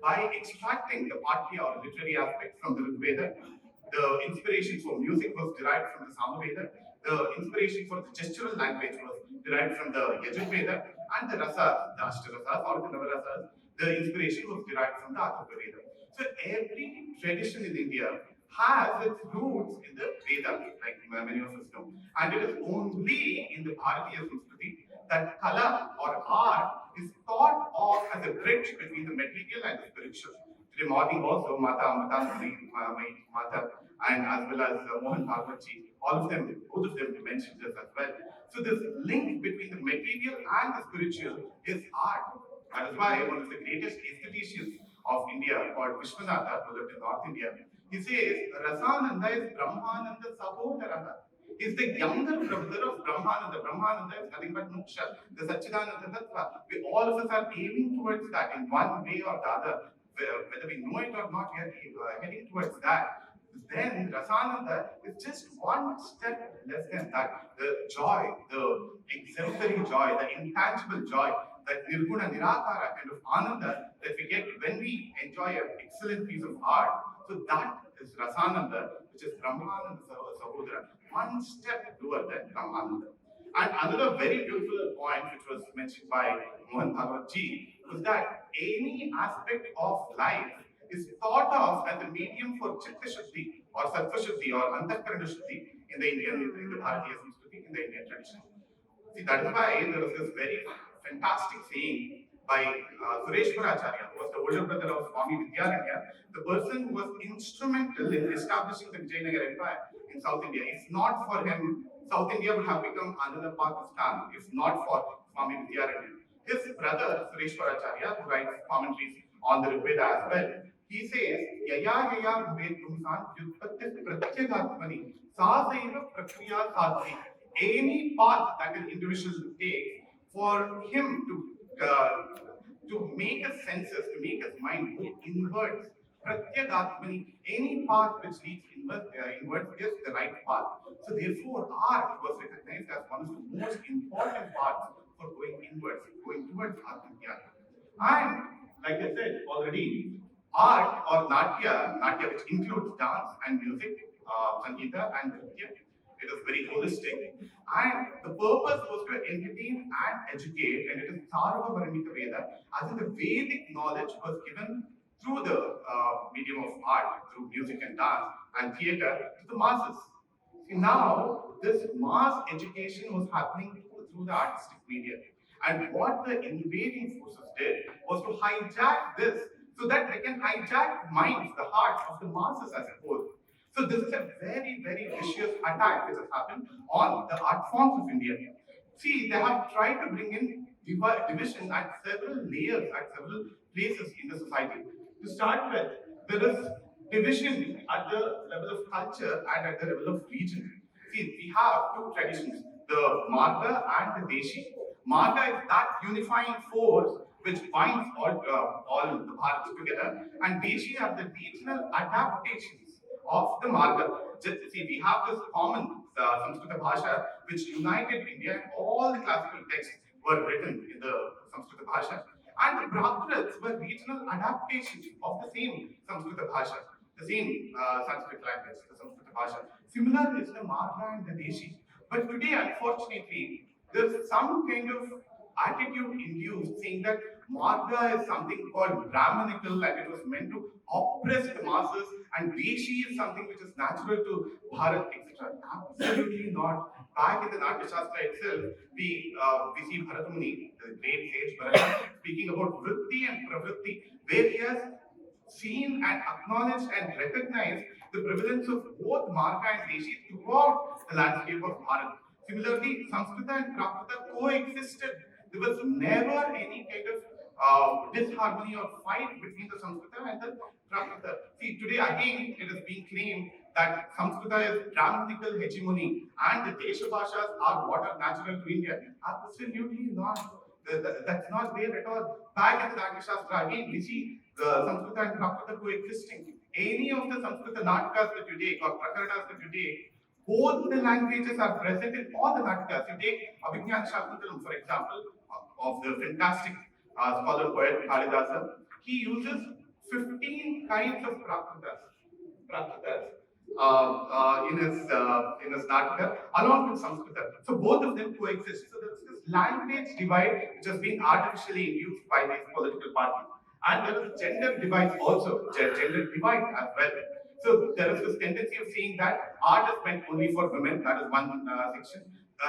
Speaker 5: by extracting the Patya or literary aspect from the Rig Veda The inspiration for music was derived from the Samaveda. The inspiration for the gestural language was derived from the Yajurveda, and the rasas, the Ashtarasas or the Navarasas, the inspiration was derived from the Atharvaveda. So every tradition in India has its roots in the Vedas, like many of us know. And it is only in the Bharatiya Sanskriti that kala or art is thought of as a bridge between the material and the spiritual. Today morning also, Mata Amrita, my Mata, and as well as Mohan Bhagwatji, all of them, both of them mentioned this as well. So this link between the material and the spiritual is art. That is why one of the greatest aestheticians of India, called Vishwanatha, who lived in North India, he says, Rasananda is Brahmananda Sahodaraha. Is the younger brother of Brahmananda. Brahmananda is nothing but Moksha, the Satchidananda Tattva. We all of us are aiming towards that in one way or the other. Whether we know it or not, we are heading towards that. Then Rasananda is just one step less than that. The joy, the exemplary joy, the intangible joy, that Nirguna Nirakara kind of Ananda that we get when we enjoy an excellent piece of art. So that is Rasananda, which is Brahmananda Sahodara, one step lower than Brahmananda. And another very beautiful point which was mentioned by Mohan Bhagwatji was that any aspect of life is thought of as a medium for Chitta Shuddhi or Sattva Shuddhi or Antakarana Shuddhi in the Bharatiya Sanskriti, in the Indian tradition. See, that is why there was this very fantastic saying by Sureshwaracharya, who was the older brother of Swami Vidyaranya, the person who was instrumental in establishing the Vijayanagara Empire in South India. If not for him, South India would have become another Pakistan, if not for Swami Vidyaranya. His brother, Sureshwaracharya, who writes commentaries on the Rigveda as well, he says, Yaya Yaya Bhavet Pumsan Vyutpattis Pratyagatmani Sasaiva Prakriya Sadhi. Any path that an individual takes, for him to make a senses, to make his mind go inwards, Pratyagatmani, any path which leads inwards is the right path. So therefore, art was recognized as one of the most important paths for going inwards, going towards Atmajnana. And like I said already, art or Nrtya, which includes dance and music, sangeeta and Nrtya, it is very holistic. And the purpose was to entertain and educate, and it is Sarva Varmika Veda, as in the Vedic knowledge was given through the medium of art, through music and dance and theatre to the masses. See, now, this mass education was happening through the artistic media. And what the invading forces did was to hijack this so that they can hijack the minds, the hearts of the masses as a whole. So this is a very, very vicious attack which has happened on the art forms of India. See, they have tried to bring in division at several layers, at several places in the society. To start with, there is division at the level of culture and at the level of region. See, we have two traditions, the Marga and the Deshi. Marga is that unifying force which binds all the Bharats together, and Deshi are the regional adaptations of the Marga. See, we have this common Sanskrit Bhasha which united India, and all the classical texts were written in the Sanskrit Bhasha. And the Prakrits were regional adaptations of the same Sanskrit Bhasha, the same Sanskrit language, the Sanskrit Bhasha. Similar is the Marga and the Deshi. But today, unfortunately, there's some kind of attitude induced saying that Marga is something called Brahmanical and it was meant to oppress the masses, and Deshi is something which is natural to Bharat, etc. Absolutely not. Back in the Nrtya Shastra itself, we see Bharatamuni, the great sage Bharat, speaking about Vritti and Pravritti, where he has seen and acknowledged and recognized the prevalence of both Marga and Deshi throughout the landscape of Bharat. Similarly, Samskrita and Prakrita coexisted. There was never any kind of disharmony or fight between the Samskrita and the Prakrita. See, today again it is being claimed that Samskrita is Brahmanical hegemony and the Desha Bhashas are what are natural to India. Absolutely not. That's not there at all. Back in the Nrtya Shastra, again, we see the Samskrita and Prakrita coexisting. Any of the Samskrita Natkas that you take or Prakaranas that you take, both the languages are present in all the Natkas. You take Abhijnana Shakuntalam, for example, of the fantastic scholar poet Kalidasa. He uses 15 kinds of Prakritas. in his Nrtya, along with Sanskrita. So both of them coexist. So there's this language divide which has been artificially induced by these political parties. And there is gender divide also, gender divide as well. So there is this tendency of saying that art is meant only for women. That is one section.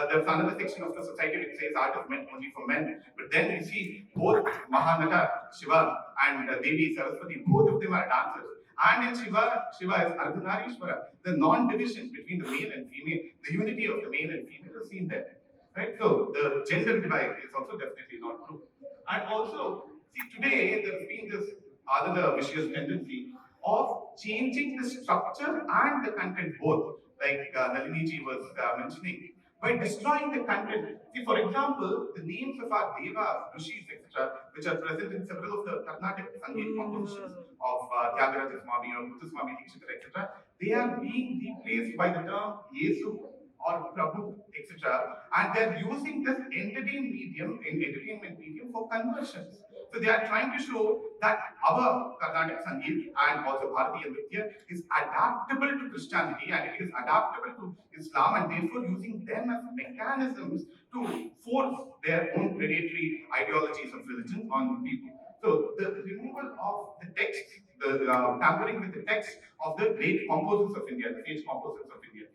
Speaker 5: There's another section of the society which says art is meant only for men. But then we see both Mahanata, Shiva, and Devi Saraswati, both of them are dancers. And in Shiva is Ardhanarishwara, the non-division between the male and female, the unity of the male and female is seen there. Right? So the gender divide is also definitely not true. And also, see, today there's been this other vicious tendency of changing the structure and the content both, like Nalini ji was mentioning, by destroying the content. See, for example, the names of our devas, rishis, etc., which are present in several of the Karnatak sangeet compositions of Tyagaraja Swami or Muthuswami Dikshitra, etc., they are being replaced by the term Yesu or Prabhu, etc. And they're using this entertainment medium for conversions. So they are trying to show that our Karnataka Sangeet and also Bharatiya Nrtya is adaptable to Christianity and it is adaptable to Islam, and therefore using them as mechanisms to force their own predatory ideologies of religion on people. So the removal of the text, the tampering with the text of the great composers of India, the sage composers of India.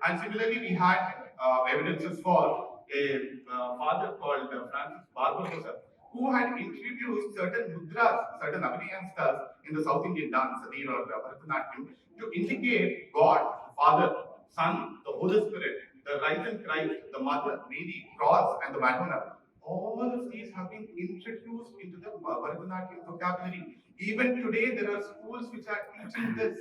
Speaker 5: And similarly, we had evidences for a father called Francis Barbarossa, who had introduced certain mudras, certain abhinayastas in the South Indian dance, Sadir or Bharatanatyam, to indicate God, Father, Son, the Holy Spirit, the risen Christ, the Mother, Mary, Cross, and the Madonna. All of these have been introduced into the Bharatanatyam vocabulary. Even today, there are schools which are teaching this.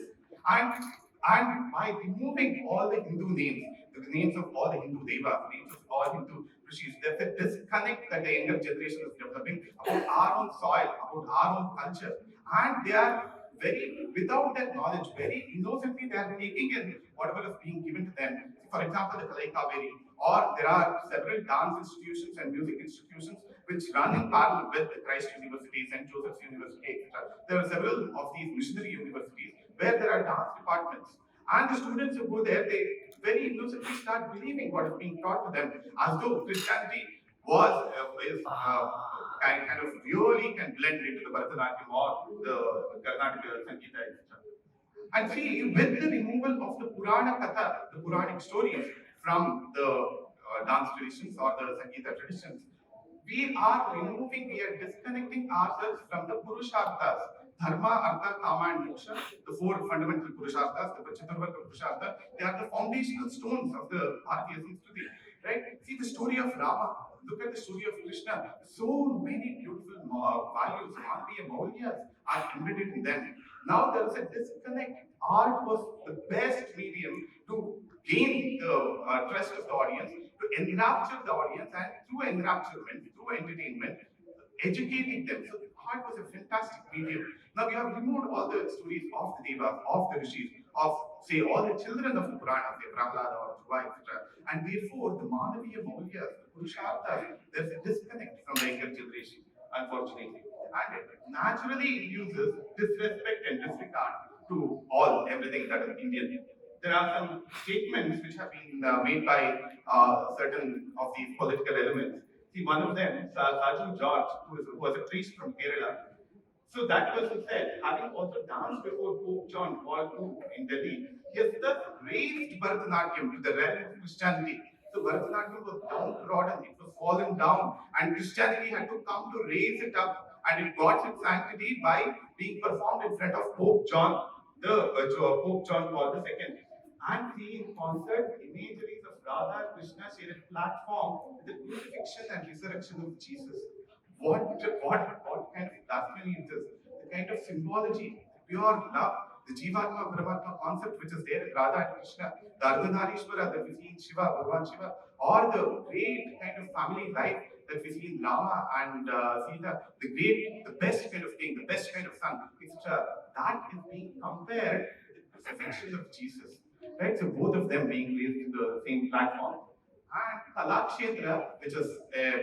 Speaker 5: And by removing all the Hindu names, the names of all the Hindu devas, names of all Hindu rishis, there's a disconnect that the younger generation is developing about our own soil, about our own culture. And they are without that knowledge, very innocently, they are taking in whatever is being given to them. For example, the Kalai Kaveri, or there are several dance institutions and music institutions which run in parallel with the Christ University, St. Joseph's University, etc. There are several of these missionary universities where there are dance departments. And the students who go there, they very innocently start believing what is being taught to them, as though Christianity is kind of really can blend into the Bharatanatyam or the Karnataka Sangeeta, etc. And see, with the removal of the Purana Katha, the Puranic stories from the dance traditions or the Sangeeta traditions, we are disconnecting ourselves from the Purusharthas, Dharma, Artha, Kama, and Moksha, the four fundamental Purusharthas, the Chaturvarga Purushartha. They are the foundational stones of the Bharatiya Samskriti. Right? See the story of Rama. Look at the story of Krishna. So many beautiful values, Manviya Maulyas are embedded in them. Now there is a disconnect. Art was the best medium to gain the trust of the audience, to enrapture the audience, and through enrapturement, through entertainment, educating them. So art was a fantastic medium. Now we have removed all the stories of the Devas, of the Rishis, of say all the children of the Purana, say Prahlada or Dhruva, etc. And therefore the Manaviya Maulyas, the Purusharthas, there's a disconnect from the younger generation, unfortunately. And it naturally induces disrespect and disregard to everything that is Indian. There are some statements which have been made by certain of these political elements. See, one of them, Saju George, who was a priest from Kerala. So that person said, having also danced before Pope John Paul II in Delhi, he has thus raised Bharatanatyam to the realm of Christianity. So Bharatanatyam was downtrodden, it was fallen down, and Christianity had to come to raise it up, and it got its sanctity by being performed in front of Pope John, Pope John Paul II. And see in concert imageries of Radha and Krishna share a platform with the crucifixion and resurrection of Jesus. What kind of blasphemy is this? The kind of symbology, pure love, the Jivatma Paramatma concept which is there in Radha and Krishna, the Ardhanarishwara that we see in Shiva, Bhagavan Shiva, or the great kind of family life that we see in Rama and Sita, the best kind of king, the best kind of son, etc. That is being compared with the crucifixion of Jesus. Right? So both of them being raised to the same platform. And Kalakshetra, which is a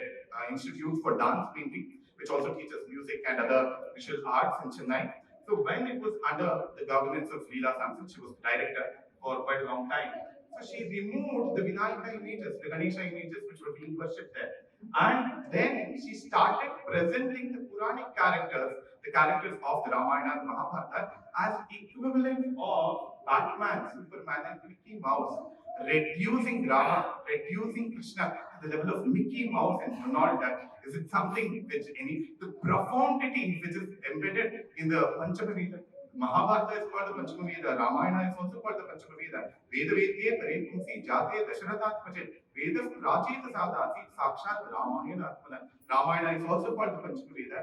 Speaker 5: institute for dance painting, which also teaches music and other visual arts in Chennai. So when it was under the governance of Leela Samson, she was director for quite a long time. So she removed the Vinayaka images, the Ganesha images which were being worshipped there. And then she started presenting the Puranic characters, the characters of the Ramayana and Mahabharata, as equivalent of Batman, Superman, and Mickey Mouse, reducing Rama, reducing Krishna to the level of Mickey Mouse and Donald Duck. Is it something which the profundity which is embedded in the Panchamaveda? Mahabharata is called the Panchamaveda, Ramayana is also called the Panchamaveda. Veda Vedye Pare Pumsi Jate Dasharathat Pache, Veda Prachita Sadhati Sakshat Ramayana. Ramayana is also called the Panchamaveda.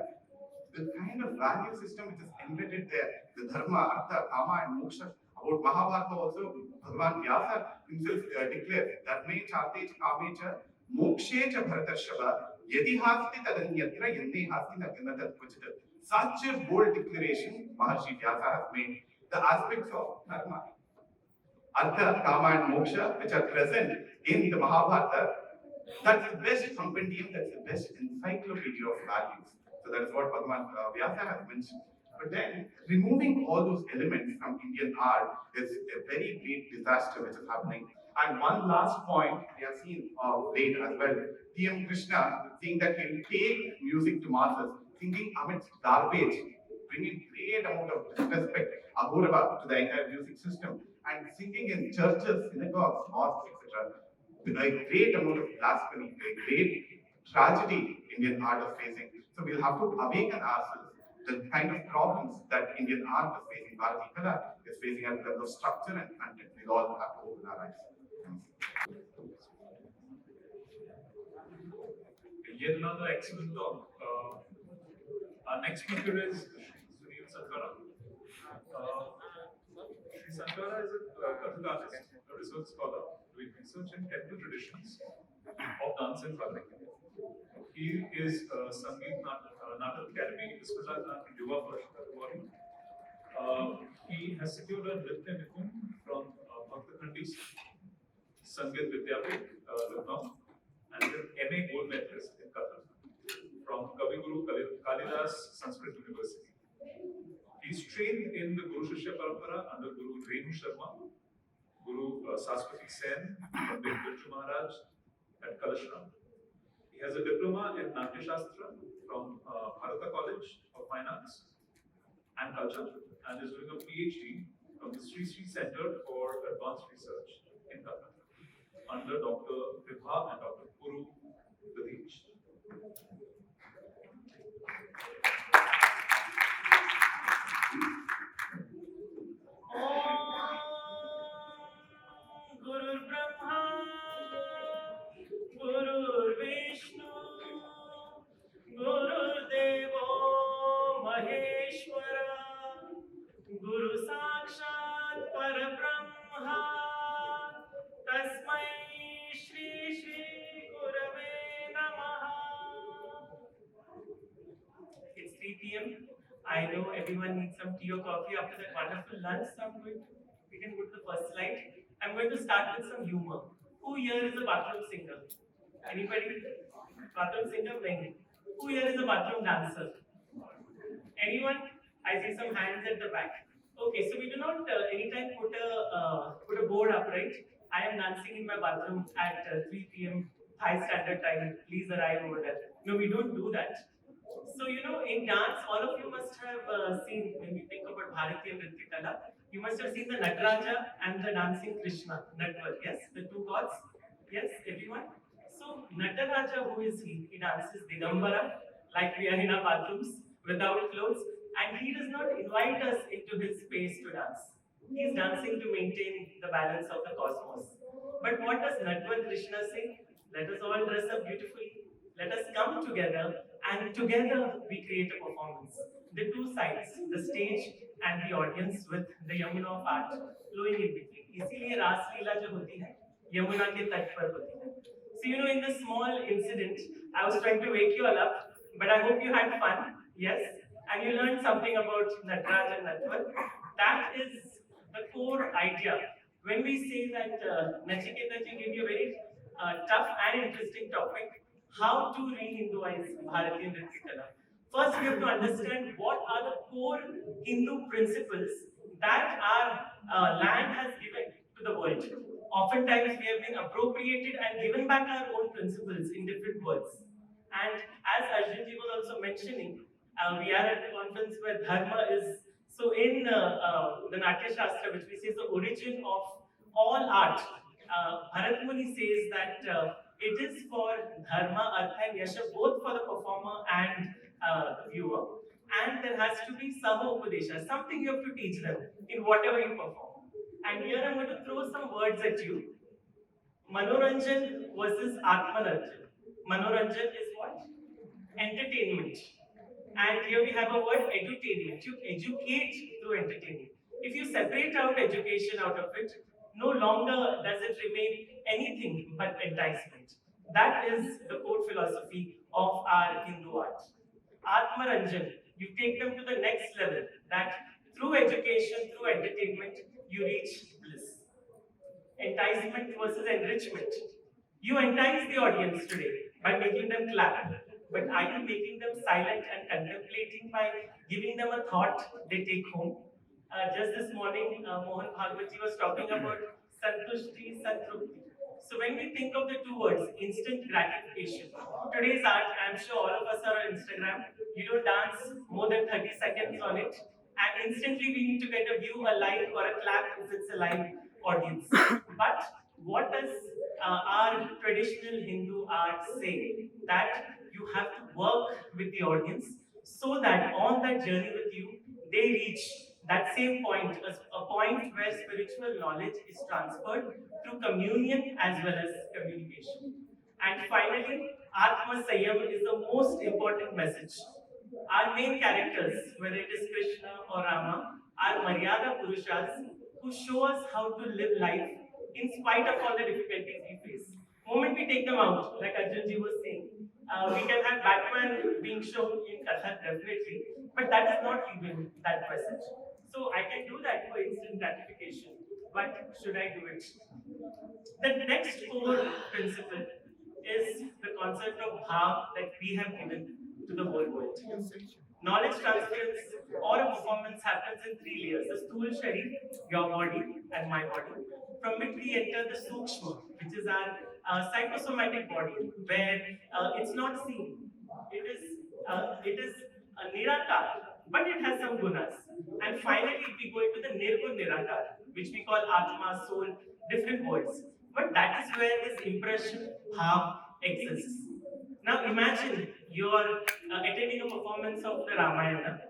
Speaker 5: The kind of value system which is embedded there, the Dharma, Artha, Kama, and Moksha. About Mahabharata also, Bhagavan Vyasa himself declares, Dharme Chate Kame Cha, Mokshe Cha Bharatarshava, Yadi Hasti Tadanyatra, Yandi Hasti Naganata Kvachita. Such a bold declaration Maharshi Vyasa has made. The aspects of Dharma, Artha, Kama, and Moksha, which are present in the Mahabharata, that's the best compendium, that's the best encyclopedia of values. So that is what Bhagavan Vyasa has mentioned. But then, removing all those elements from Indian art is a very great disaster which is happening. And one last point we have seen of late as well, T.M. Krishna saying that he will take music to masses, singing amidst garbage, bringing great amount of disrespect, agorava to the entire music system, and singing in churches, synagogues, mosques, etc. A great amount of blasphemy, a great tragedy Indian art is facing. So we'll have to awaken ourselves. The kind of problems that Indian art is facing, Bharatiya Kala is facing at the level of structure and content. We'll all have to open our eyes.
Speaker 3: Yet another excellent talk. Our next speaker is Shri Sunkara. Shri Sunkara is a Kathak artist, a research scholar doing research in temple traditions of dance and Kathak. He is Sangeet Natak Academy, Viswanath Yuva Award. He has secured a Nrtya from Bhaktakhandis, Sangeet Vidyapit, Lucknow, and an MA Gold Medalist in Kathak from Kavi Guru Kalidas Sanskrit University. He is trained in the Guru Shishya Parampara under Guru Re-Hinduize, Guru Saswati Sen, Pandit Dripto Maharaj at Kalashram. He has a diploma in Nrtya Shastra from Bharat College of Fine Arts and Culture, and is doing a PhD from the Sri Center for Advanced Research in Kathak under Dr. Vibha and Dr. Puru Badij.
Speaker 6: Guru Brahma, Guru Vishnu, Guru Devo Maheshwara, Guru Sakshat Parabrahma, Tasmai Shri Gurave Namaha. It's 3 p.m. I know everyone needs some tea or coffee after that wonderful lunch, so we can go to the first slide. I'm going to start with some humor. Who here is a bathroom singer? Anybody? Bathroom singer? Many. Who here is a bathroom dancer? Anyone? I see some hands at the back. Okay, so we do not anytime put a board up, right? I am dancing in my bathroom at 3 p.m. High standard time. Please arrive over there. No, we don't do that. So, in dance, all of you must have seen, when we think about Bharatiya Nrtya Kala, you must have seen the Nataraja and the dancing Krishna, Natvar, yes? The two gods? Yes, everyone? So, Nataraja, who is he? He dances Digambara, like we are in our bathrooms, without clothes, and he does not invite us into his space to dance. He is dancing to maintain the balance of the cosmos. But what does Natvar Krishna say? Let us all dress up beautifully. Let us come together, and together we create a performance. The two sides, the stage and the audience, with the Yamuna of art flowing in between. इसीलिए रास लीला जो होती है यमुना के तट पर होती है. So in this small incident, I was trying to wake you all up, but I hope you had fun. Yes, and you learned something about Nataraj and Natvar. That is the core idea. When we say that Nachiketa ji gave you a very tough and interesting topic, how to re-Hinduize Bharatiya Nrtya Kala. First, we have to understand what are the core Hindu principles that our land has given to to the world. Oftentimes, we have been appropriated and given back our own principles in different words. And as Arjunji was also mentioning, we are at a conference where Dharma is, so in the Nrtya Shastra, which we say is the origin of all art, Bharat Muni says that it is for Dharma, Artha and Yasha, both for the performer and the viewer. And there has to be Saha Upadesha, something you have to teach them in whatever you perform. And here I'm going to throw some words at you. Manoranjan versus Atmanarjan. Manoranjan is what? Entertainment. And here we have a word edutainment. You educate through entertainment. If you separate out education out of it, no longer does it remain anything but enticement. That is the core philosophy of our Hindu art. Atmaranjan, you take them to the next level, that through education, through entertainment, you reach bliss. Enticement versus enrichment. You entice the audience today by making them clap, but are you making them silent and contemplating by giving them a thought they take home? Just this morning, Mohan Bhagwati was talking about Santushti, Santrupti. So when we think of the two words, instant gratification, today's art, I'm sure all of us are on Instagram, you don't dance more than 30 seconds on it, and instantly we need to get a view, a like, or a clap if it's a live audience. But what does our traditional Hindu art say? That you have to work with the audience so that on that journey with you, they reach that same point, a point where spiritual knowledge is transferred through communion as well as communication. And finally, Atma Sanyam is the most important message. Our main characters, whether it is Krishna or Rama, are Maryada Purushas who show us how to live life in spite of all the difficulties we face. Moment we take them out, like Arjunji was saying, we can have Batman being shown in Kathak definitely, but that is not even that message. So I can do that for instant gratification, but should I do it? The next core principle is the concept of bhav that we have given to the whole world. Knowledge transference or a performance happens in three layers: the stool sharir, your body, and my body. From which we enter the sukshma, which is our psychosomatic body, where it's not seen. It is a nirakar, but it has some gunas. And finally, we go into the nirgun nirakar, which we call atma, soul, different words. But that is where this impression, bhav, exists. Now imagine you're attending a performance of the Ramayana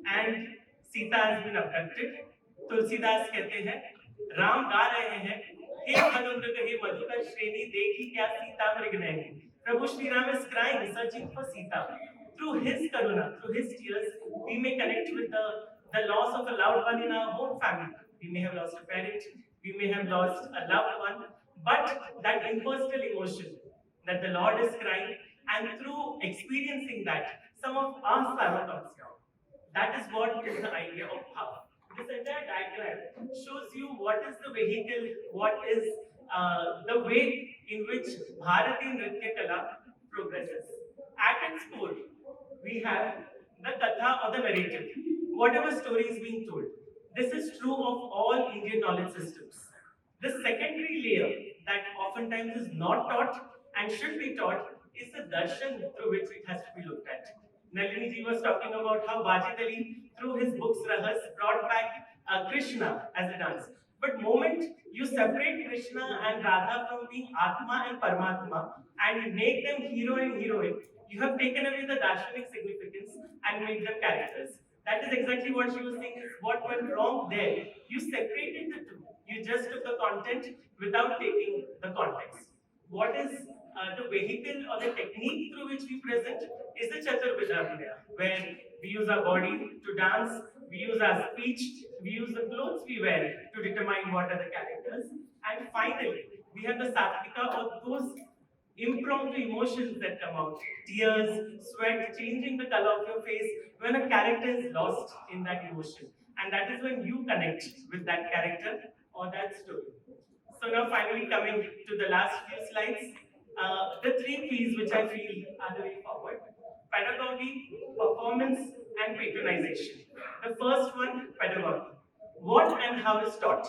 Speaker 6: and Sita has been abducted. Tulsidas कहते हैं राम गा रहे हैं हे मधुमृग हे मधुकर श्रेणी देखी क्या सीता मृग Naini. Prabhu Shri Ram is crying, searching for Sita. Through his karuna, through his tears, we may connect with the loss of a loved one in our own family. We may have lost a parent, we may have lost a loved one, but that impersonal emotion that the Lord is crying, and through experiencing that, some of our sorrow comes down. That is what is the idea of bhav. This entire diagram shows you what is the vehicle, what is the way in which Bharatiya Nrtya Kala progresses. At its core, we have the katha or the narrative, whatever story is being told. This is true of all Indian knowledge systems. The secondary layer that oftentimes is not taught and should be taught is the darshan through which it has to be looked at. Nalini ji was talking about how Bajit Ali, through his books Rahas, brought back Krishna as a dance. But moment you separate Krishna and Radha from being Atma and Paramatma and make them hero and heroine, you have taken away the darshanic significance and made them characters. That is exactly what she was saying is what went wrong there. You separated the two. You just took the content without taking the context. What is the vehicle or the technique through which we present is the Chaturvidha, where we use our body to dance, we use our speech, we use the clothes we wear to determine what are the characters, and finally, we have the Sattvika or those impromptu emotions that come out. Tears, sweat, changing the color of your face when a character is lost in that emotion. And that is when you connect with that character or that story. So now finally coming to the last few slides, the three P's which I feel are the way forward: pedagogy, performance, and patronization. The first one, pedagogy. What and how is taught?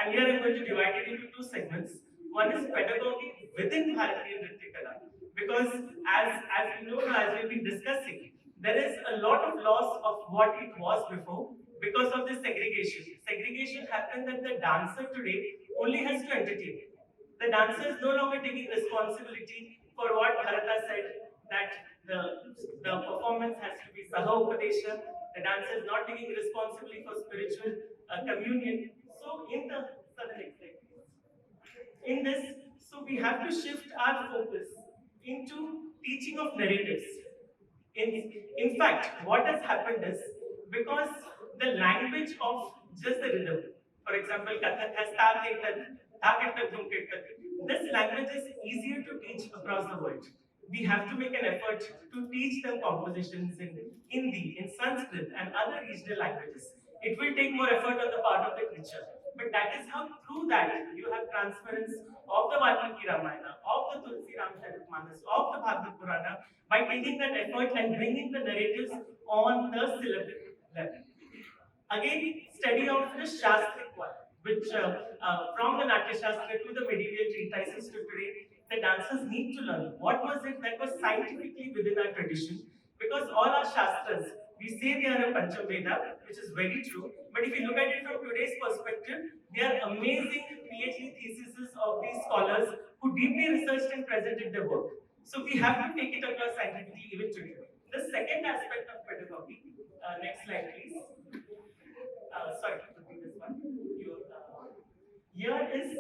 Speaker 6: And here I'm going to divide it into two segments. One is pedagogy within Bharatiya Nritya Kala, because as we know now, as we've been discussing, there is a lot of loss of what it was before because of this segregation. Segregation happened that the dancer today only has to entertain. The dancer is no longer taking responsibility for what Bharata said, that the performance has to be Saha Upadesha. The dancer is not taking responsibility for spiritual communion. So in the southern extent, in this, so we have to shift our focus into teaching of narratives. In fact, what has happened is, because the language of just the rhythm, for example, Kathak has ta the tat, tha ke tat, dhum ke tat. This language is easier to teach across the world. We have to make an effort to teach them compositions in Hindi, in Sanskrit, and other regional languages. It will take more effort on the part of the teacher. But that is how, through that, you have transference of the Valmiki Ramayana, of the Tulsi Ramcharitmanas, of the Bhagavad Purana, by taking that effort and bringing the narratives on the syllabic level. Again, study of the Shastric one, which from the Natya Shastra to the medieval treatises to today, the dancers need to learn what was it that was scientifically within our tradition, because all our Shastras, we say they are a Panchaveda, which is very true, but if you look at it from today's perspective, they are amazing PhD theses of these scholars who deeply researched and presented their work. So we have to take it across scientifically even today. The second aspect of pedagogy, next slide please. Sorry, this one. Here is,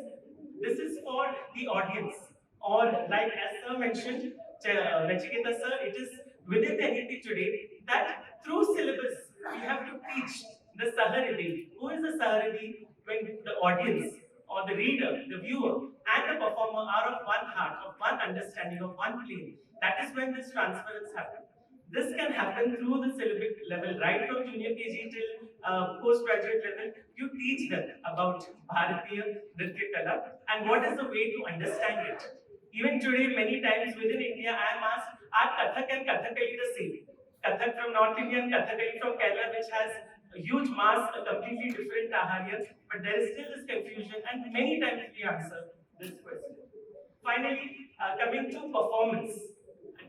Speaker 6: this is for the audience, or like as sir mentioned, Nachiketa sir, it is within the NEP today that through syllabus we have to teach the Saharidi. Who is the Saharidi? When the audience or the reader, the viewer, and the performer are of one heart, of one understanding, of one plane. That is when this transference happens. This can happen through the syllabic level, right from junior KG till postgraduate level. You teach them about Bharatiya Nritya Kala and what is the way to understand it. Even today, many times within India, I am asked, are Kathak and Kathakali the same? Kathak from North India and Kathakali from Kerala, which has a huge mass, a completely different Aharya, but there is still this confusion, and many times we answer this question. Finally, coming to performance,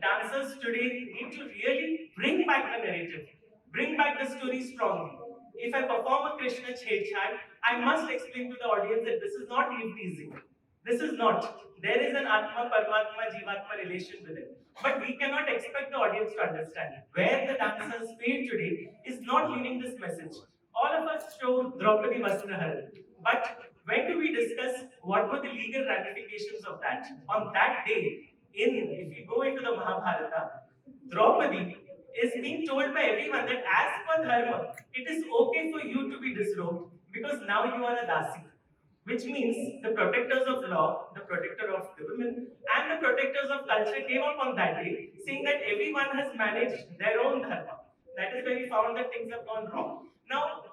Speaker 6: dancers today need to really bring back the narrative, bring back the story strongly. If I perform a Krishna Chhedchhad, I must explain to the audience that this is not Re-Hinduize. This is not. There is an Atma, Paramatma, Jivatma relation with it. But we cannot expect the audience to understand it. Where the dancers fail today is not giving this message. All of us show Draupadi Vastraharan. But when do we discuss what were the legal ramifications of that? On that day, if you go into the Mahabharata, Draupadi is being told by everyone that as per dharma, it is okay for you to be disrobed because now you are a dasi. Which means the protectors of law, the protector of the women, and the protectors of culture came up on that day, saying that everyone has managed their own dharma. That is where we found that things have gone wrong. Now,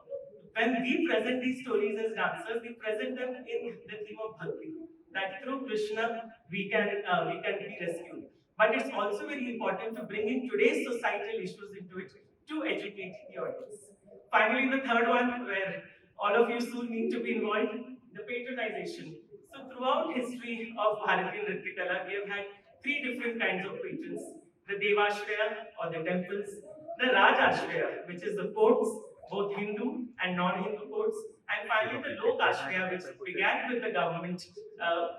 Speaker 6: when we present these stories as dancers, we present them in the theme of bhakti. That through Krishna we can be rescued. But it's also very important to bring in today's societal issues into it to educate the audience. Finally, the third one, where all of you soon need to be involved, the patronization. So throughout history of Bharatiya Nritya Kala, we have had three different kinds of patrons: the Devashraya or the temples, the Rajashraya, which is the courts, both Hindu and non-Hindu courts, and finally the Lokashraya, which began with the government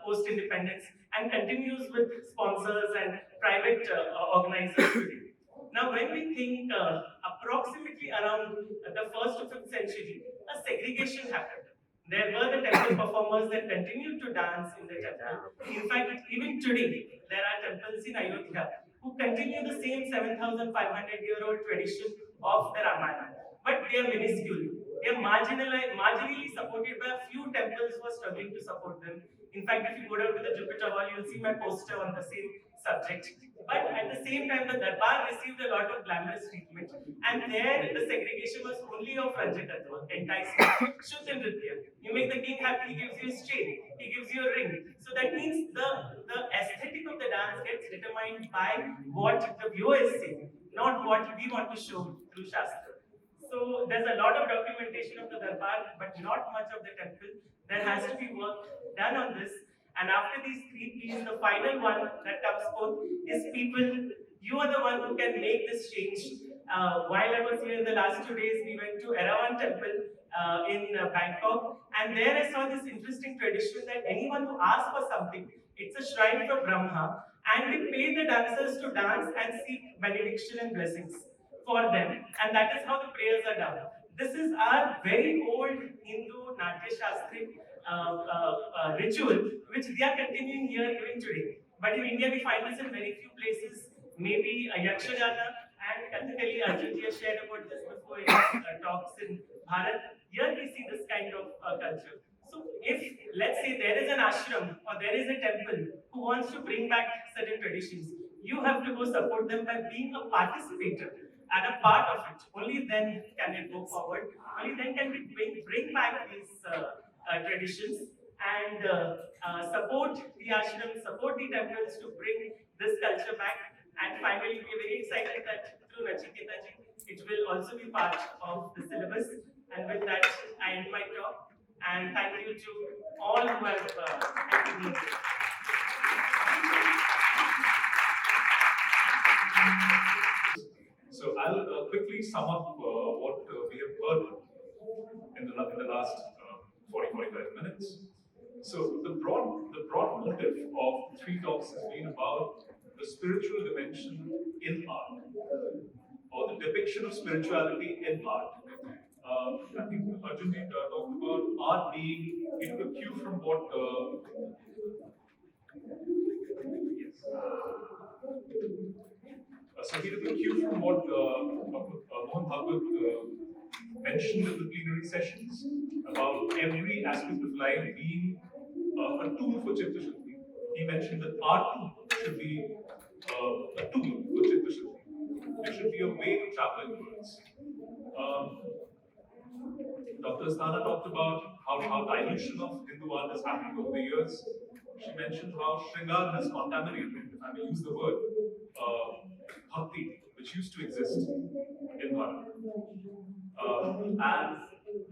Speaker 6: post-independence and continues with sponsors and private organizers today. Now, when we think approximately around the 1st to 5th century, a segregation happened. There were the temple performers that continued to dance in the temple. In fact, even today, there are temples in Ayodhya who continue the same 7,500-year-old tradition of the Ramayana. But they are minuscule. They are marginally supported by a few temples who are struggling to support them. In fact, if you go down to the Jupiter Hall, you'll see my poster on the same subject. But at the same time, the Darbar received a lot of glamorous treatment. And there, the segregation was only of Ranjikatva, enticing. Shuddha Nritya. You make the king happy, he gives you a chain, he gives you a ring. So that means the aesthetic of the dance gets determined by what the viewer is saying, not what we want to show through Shastra. So there's a lot of documentation of the darbar, but not much of the temple. There has to be work done on this. And after these 3 Ps, the final one that comes forth is people. You are the one who can make this change. While I was here in the last 2 days, we went to Erawan temple in Bangkok, and there I saw this interesting tradition that anyone who asks for something, it's a shrine for Brahma, and they pay the dancers to dance and seek benediction and blessings for them, and that is how the prayers are done. This is our very old Hindu Natya Shastri ritual, which they are continuing here even today. But in India, we find this in very few places. Maybe Yakshagana and Kathakali Arjun shared about this before in talks in Bharat. Here we see this kind of culture. So if, let's say, there is an ashram or there is a temple who wants to bring back certain traditions, you have to go support them by being a participator and a part of it. Only then can it go forward. Only then can we bring back these traditions and support the ashram, support the temples to bring this culture back. And finally, we are very excited that through Nachiketa ji, it will also be part of the syllabus. And with that, I end my talk. And thank you to all who have helped me.
Speaker 3: So I'll quickly sum up what we have heard in the last 40-45 minutes. So the broad motive of 3 talks has been about the spiritual dimension in art, or the depiction of spirituality in art. I think Arjun talked about art being, he took a cue from what so he took a cue from what Mohan Bhagwat mentioned in the plenary sessions about every aspect of life being a tool for Chitta Shuddhi. He mentioned that art should be a tool for Chitta Shuddhi. It should be a way to travel inwards. Dr. Asthana talked about how dilution of Hindu art has happened over the years. She mentioned how Shringar has contaminated, if I may use the word, bhakti, which used to exist in Bharat. And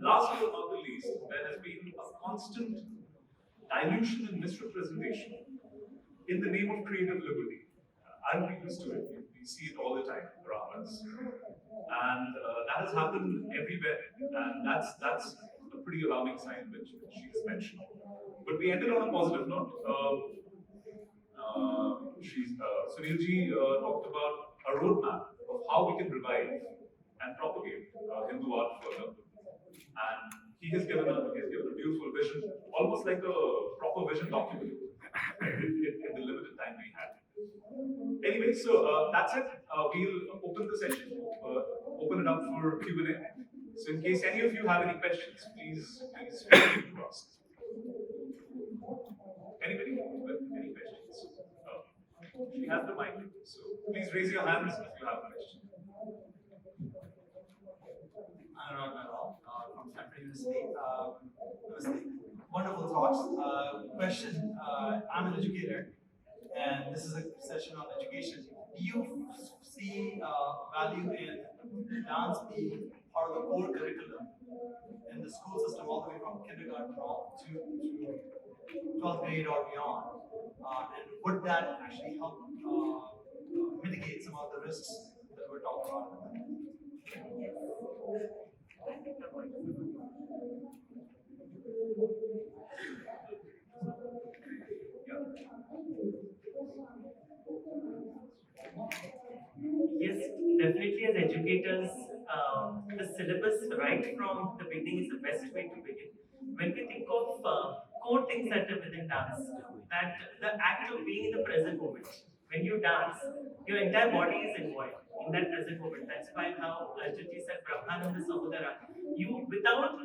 Speaker 3: last but not the least, there has been a constant dilution and misrepresentation in the name of creative liberty. Aren't we used to it? We see it all the time around us. And that has happened everywhere, and that's a pretty alarming sign which she has mentioned. But we ended on a positive note. Sunil ji talked about a roadmap of how we can revive and propagate Hindu art further. And he has given a beautiful vision, almost like a proper vision document in the limited time we had. Anyway, so that's it. We'll open the session, open it up for Q&A. So in case any of you have any questions, please feel free to ask. Anybody with any questions? We have the mic, so please raise your hands if you have a question.
Speaker 7: I'm not at all from Stanford University. Wonderful talks. Question, I'm an educator, and this is a session on education. Do you see value in dance being part of the core curriculum in the school system, all the way from kindergarten to 12th grade or beyond? And would that actually help mitigate some of the risks that we're talking about?
Speaker 6: Yes, definitely as educators, the syllabus right from the beginning is the best way to begin. When we think of core things that are within dance, that the act of being in the present moment. When you dance, your entire body is involved in that present moment. That's why how Arjunji said Brahmananda Samudara. You, without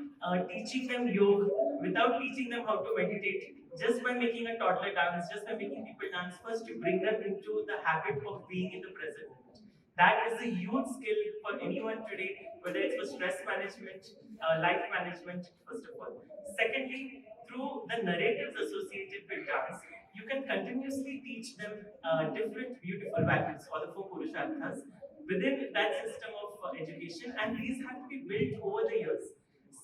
Speaker 6: teaching them yoga, without teaching them how to meditate, just by making a toddler dance, just by making people dance, first you bring them into the habit of being in the present moment. That is a huge skill for anyone today, whether it's for stress management, life management, first of all. Secondly, through the narratives associated with dance, you can continuously teach them different beautiful values or the 4 Purusharthas. within that system of education, and these have to be built over the years.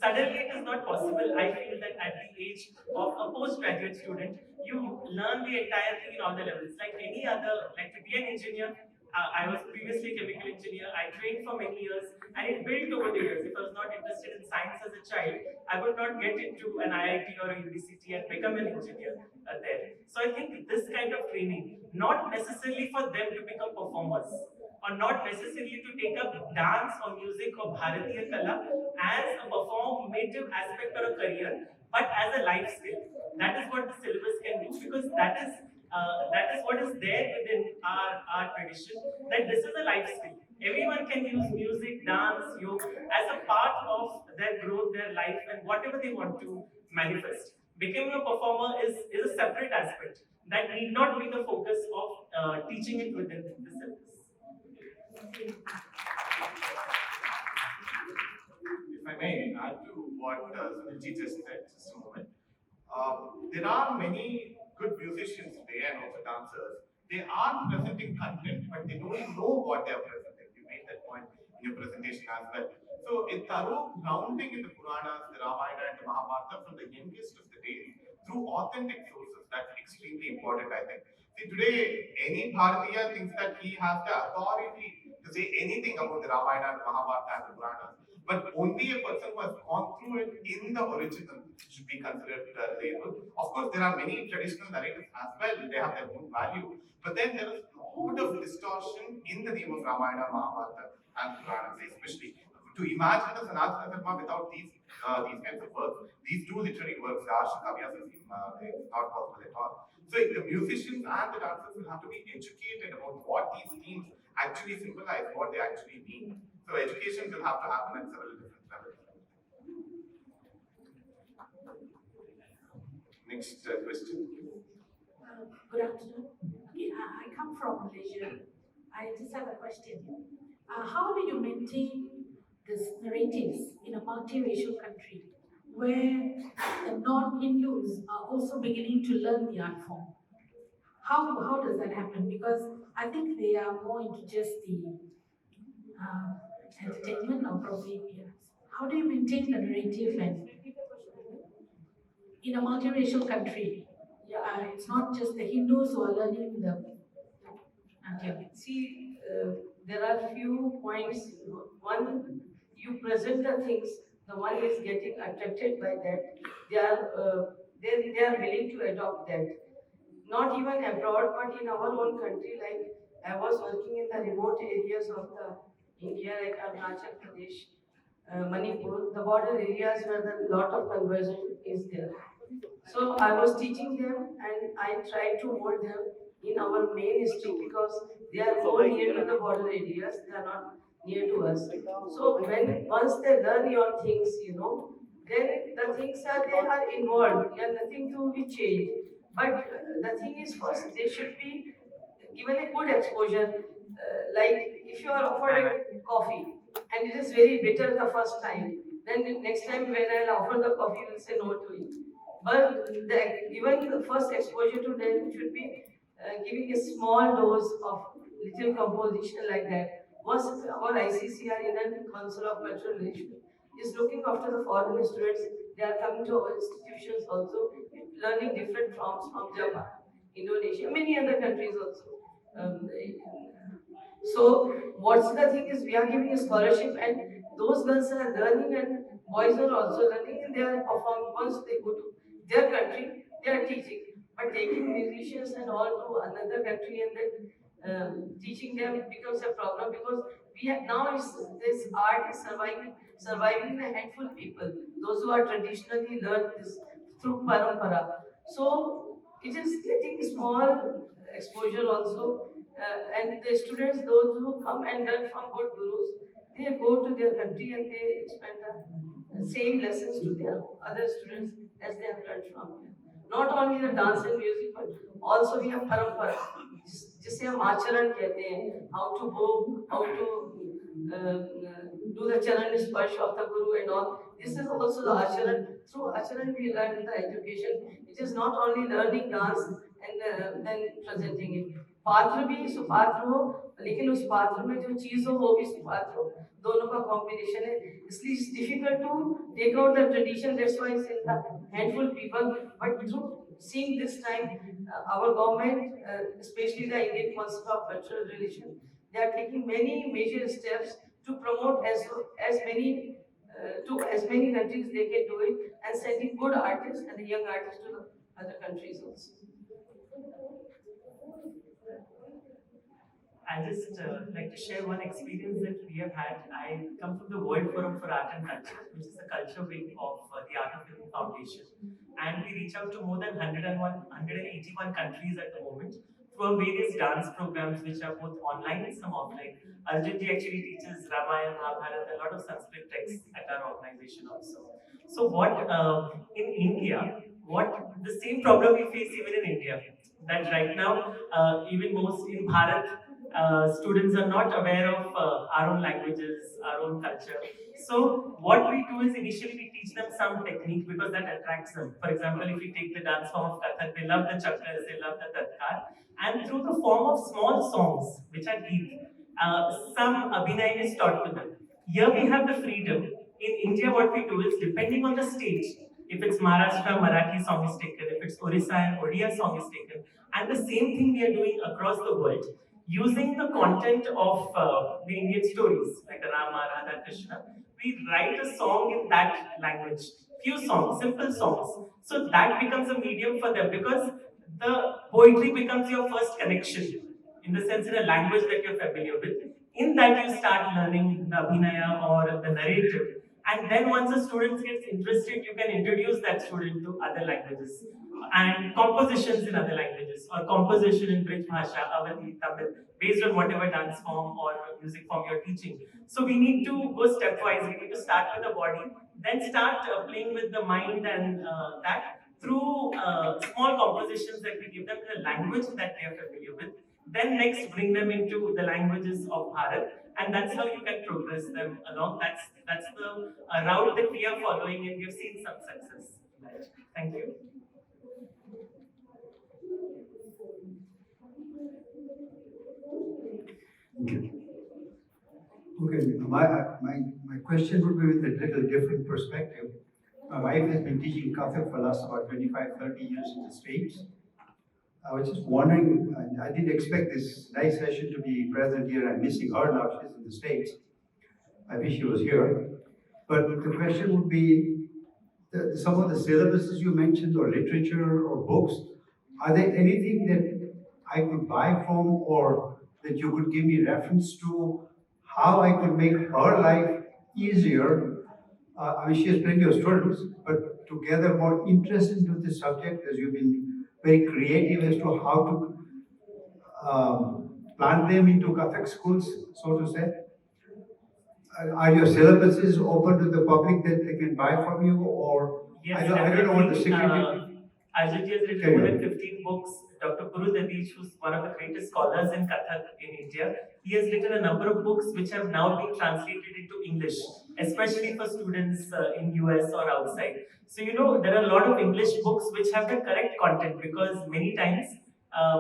Speaker 6: Suddenly, it is not possible. I feel that at the age of a postgraduate student, you learn the entire thing in all the levels. Like any other, like to be an engineer, I was previously a chemical engineer. I trained for many years, and it built over the years. If I was not interested in science as a child, I would not get into an IIT or a university and become an engineer there. So I think this kind of training, not necessarily for them to become performers, or not necessarily to take up dance or music or Bharatiya Kala as a performative aspect or a career, but as a life skill. That is what the syllabus can do, because that is what is there within our tradition, that this is a life skill. Everyone can use music, dance, yoga as a part of their growth, their life, and whatever they want to manifest. Becoming a performer is a separate aspect that need not be the focus of teaching it within the syllabus.
Speaker 5: If I may add to what Sunilji just said, just a moment. There are many good musicians today and also dancers. They are presenting content, but they don't know what they are presenting. You made that point in your presentation as well. So, a thorough grounding in the Puranas, the Ramayana, and the Mahabharata from the youngest of the days through authentic sources, that's extremely important, I think. See, today, any Bharatiya thinks that he has the authority to say anything about the Ramayana, the Mahabharata, and the Puranas. But only a person who has gone through it in the original should be considered reliable. Of course, there are many traditional narratives as well, they have their own value. But then there is a lot of distortion in the name of Ramayana, Mahabharata, and Puranas, especially. To imagine the Sanatana Dharma without these kinds of works, these two literary works, the Ashikavyas, is not possible at all. So the musicians and the dancers will have to be educated about what these themes actually symbolize, what they actually mean. So education will have to happen at several different levels. Next question.
Speaker 8: Good afternoon. Okay, I come from Malaysia. I just have a question. How do you maintain these narratives in a multiracial country where the non-Hindus are also beginning to learn the art form? How does that happen? Because I think they are more into just the entertainment or probably, yeah. How do you maintain the narrative and in a multiracial country? It's not just the Hindus who are learning the. Okay.
Speaker 4: See, there are few points. One, you present the things, the one is getting attracted by that. They are willing to adopt that. Not even abroad, but in our own country. Like I was working in the remote areas of the India, like Arunachal Pradesh, Manipur, the border areas where the lot of conversion is there. So I was teaching them and I tried to mold them in our main history because they are more near to the border areas, they are not near to us. So once they learn your things, then the things they are involved, they are nothing to be changed. But the thing is first they should be given a good exposure. Like if you are offered a coffee and it is very bitter the first time, then the next time when I'll offer the coffee, you will say no to it. But even the first exposure to them should be giving a small dose of little composition like that. Was our ICCR, Indian Council of Cultural Relations, is looking after the foreign students. They are coming to our institutions also, learning different forms from Japan, Indonesia, many other countries also. So what's the thing is we are giving a scholarship and those girls are learning and boys are also learning and they are performing. Once they go to their country, they are teaching. But taking musicians and all to another country and then teaching them becomes a problem because we have now this art is surviving a handful of people. Those who are traditionally learned this through parampara. So it is getting small exposure also. And the students, those who come and learn from good gurus, they go to their country and they expand the same lessons to their other students as they have learned from here. Not only the dance and music, but also we have parampara, जिसे हम आचरण कहते हैं, how to go, how to do the charan sparsh of the guru and all. This is also the acharan. Through acharan we learn the education. It is not only learning dance and then presenting it. पात्र भी सुपात्र हो, लेकिन उस पात्र में जो चीज हो वो भी सुपात्र हो, दोनों का कॉम्बिनेशन है. इसलिए it's difficult to take out the tradition. That's why it's in the handful people. But through seeing this time, our government, especially the Indian Council of Cultural Relations, they are taking many major steps to promote as many to as many countries they can do it, and sending good artists and young artists to the other countries also.
Speaker 6: I just like to share one experience that we have had. I come from the World Forum for Art and Culture, which is the culture wing of the Art of Living Foundation. And we reach out to more than 181 countries at the moment through various dance programs, which are both online and some offline. Arjunji actually teaches Ramayana, Mahabharata, a lot of Sanskrit texts at our organization also. So what in India, what the same problem we face even in India, that right now, even most in Bharat, students are not aware of our own languages, our own culture. So what we do is initially we teach them some technique because that attracts them. For example, if you take the dance form of Kathak, they love the chakras, they love the tatkar. And through the form of small songs, which are geet, some abhinay is taught to them. Here we have the freedom. In India, what we do is depending on the stage, if it's Maharashtra, Marathi song is taken, if it's Orissa and Odia song is taken, and the same thing we are doing across the world using the content of the Indian stories like Rama, Radha, Krishna. We write a song in that language, few songs, simple songs. So that becomes a medium for them because the poetry becomes your first connection in the sense in a language that you're familiar with. In that you start learning the abhinaya or the narrative. And then once a student gets interested, you can introduce that student to other languages and compositions in other languages or composition in Brij Bhasha, Awadhi, Tamil, based on whatever dance form or music form you're teaching. So we need to go stepwise. We need to start with the body, then start playing with the mind and that through small compositions that we give them in a language that they are familiar with. Then next bring them into the languages of Bharat, and that's how you can progress them along. That's the route that we are following, and we've seen some success. Thank you.
Speaker 9: Okay, my question would be with a little different perspective. My wife has been teaching Kathak for the last about 25, 30 years in the States. I was just wondering, I didn't expect this nice session to be present here. I'm missing her now, she's in the States. I wish she was here. But the question would be, some of the syllabuses you mentioned, or literature, or books, are there anything that I could buy from, or that you could give me reference to, how I could make her life easier? I mean, she has plenty of students, but to gather more interest into this subject, as you've been very creative as to how to plant them into Kathak schools, so to say. Are your syllabuses open to the public that they can buy from you, or
Speaker 6: yes,
Speaker 9: I don't know what the secret
Speaker 6: Ajit has written more than 15 books. Dr. Puru Dadish, who's one of the greatest scholars in Kathak in India, he has written a number of books which have now been translated into English, especially for students in US or outside. So you know there are a lot of English books which have the correct content because many times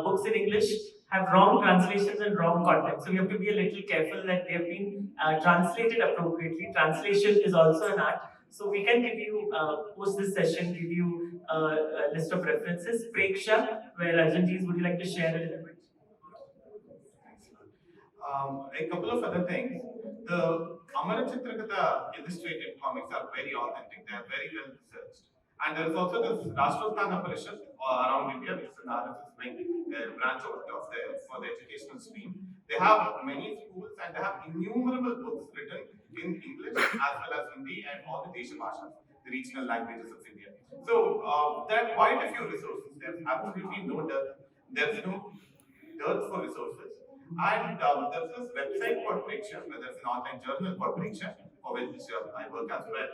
Speaker 6: books in English have wrong translations and wrong content. So we have to be a little careful that they have been translated appropriately. Translation is also an art. So we can give you, post this session, give you a list of references. Preksha, where Arjunji, would you like to share a little bit?
Speaker 5: A couple of other things. The Amara Chitrakatha illustrated comics are very authentic. They are very well researched. And there is also this Rashtrasthana Parishad around India, which is an RSS wing, branch of for the educational stream. They have many schools and they have innumerable books written in English as well as Hindi and all the Desha Bhashas, the regional languages of India. So there are quite a few resources. There's absolutely no dearth. There's no dearth for resources. And there's this website called Preksha, where there's an online journal called Preksha, for which I work as well.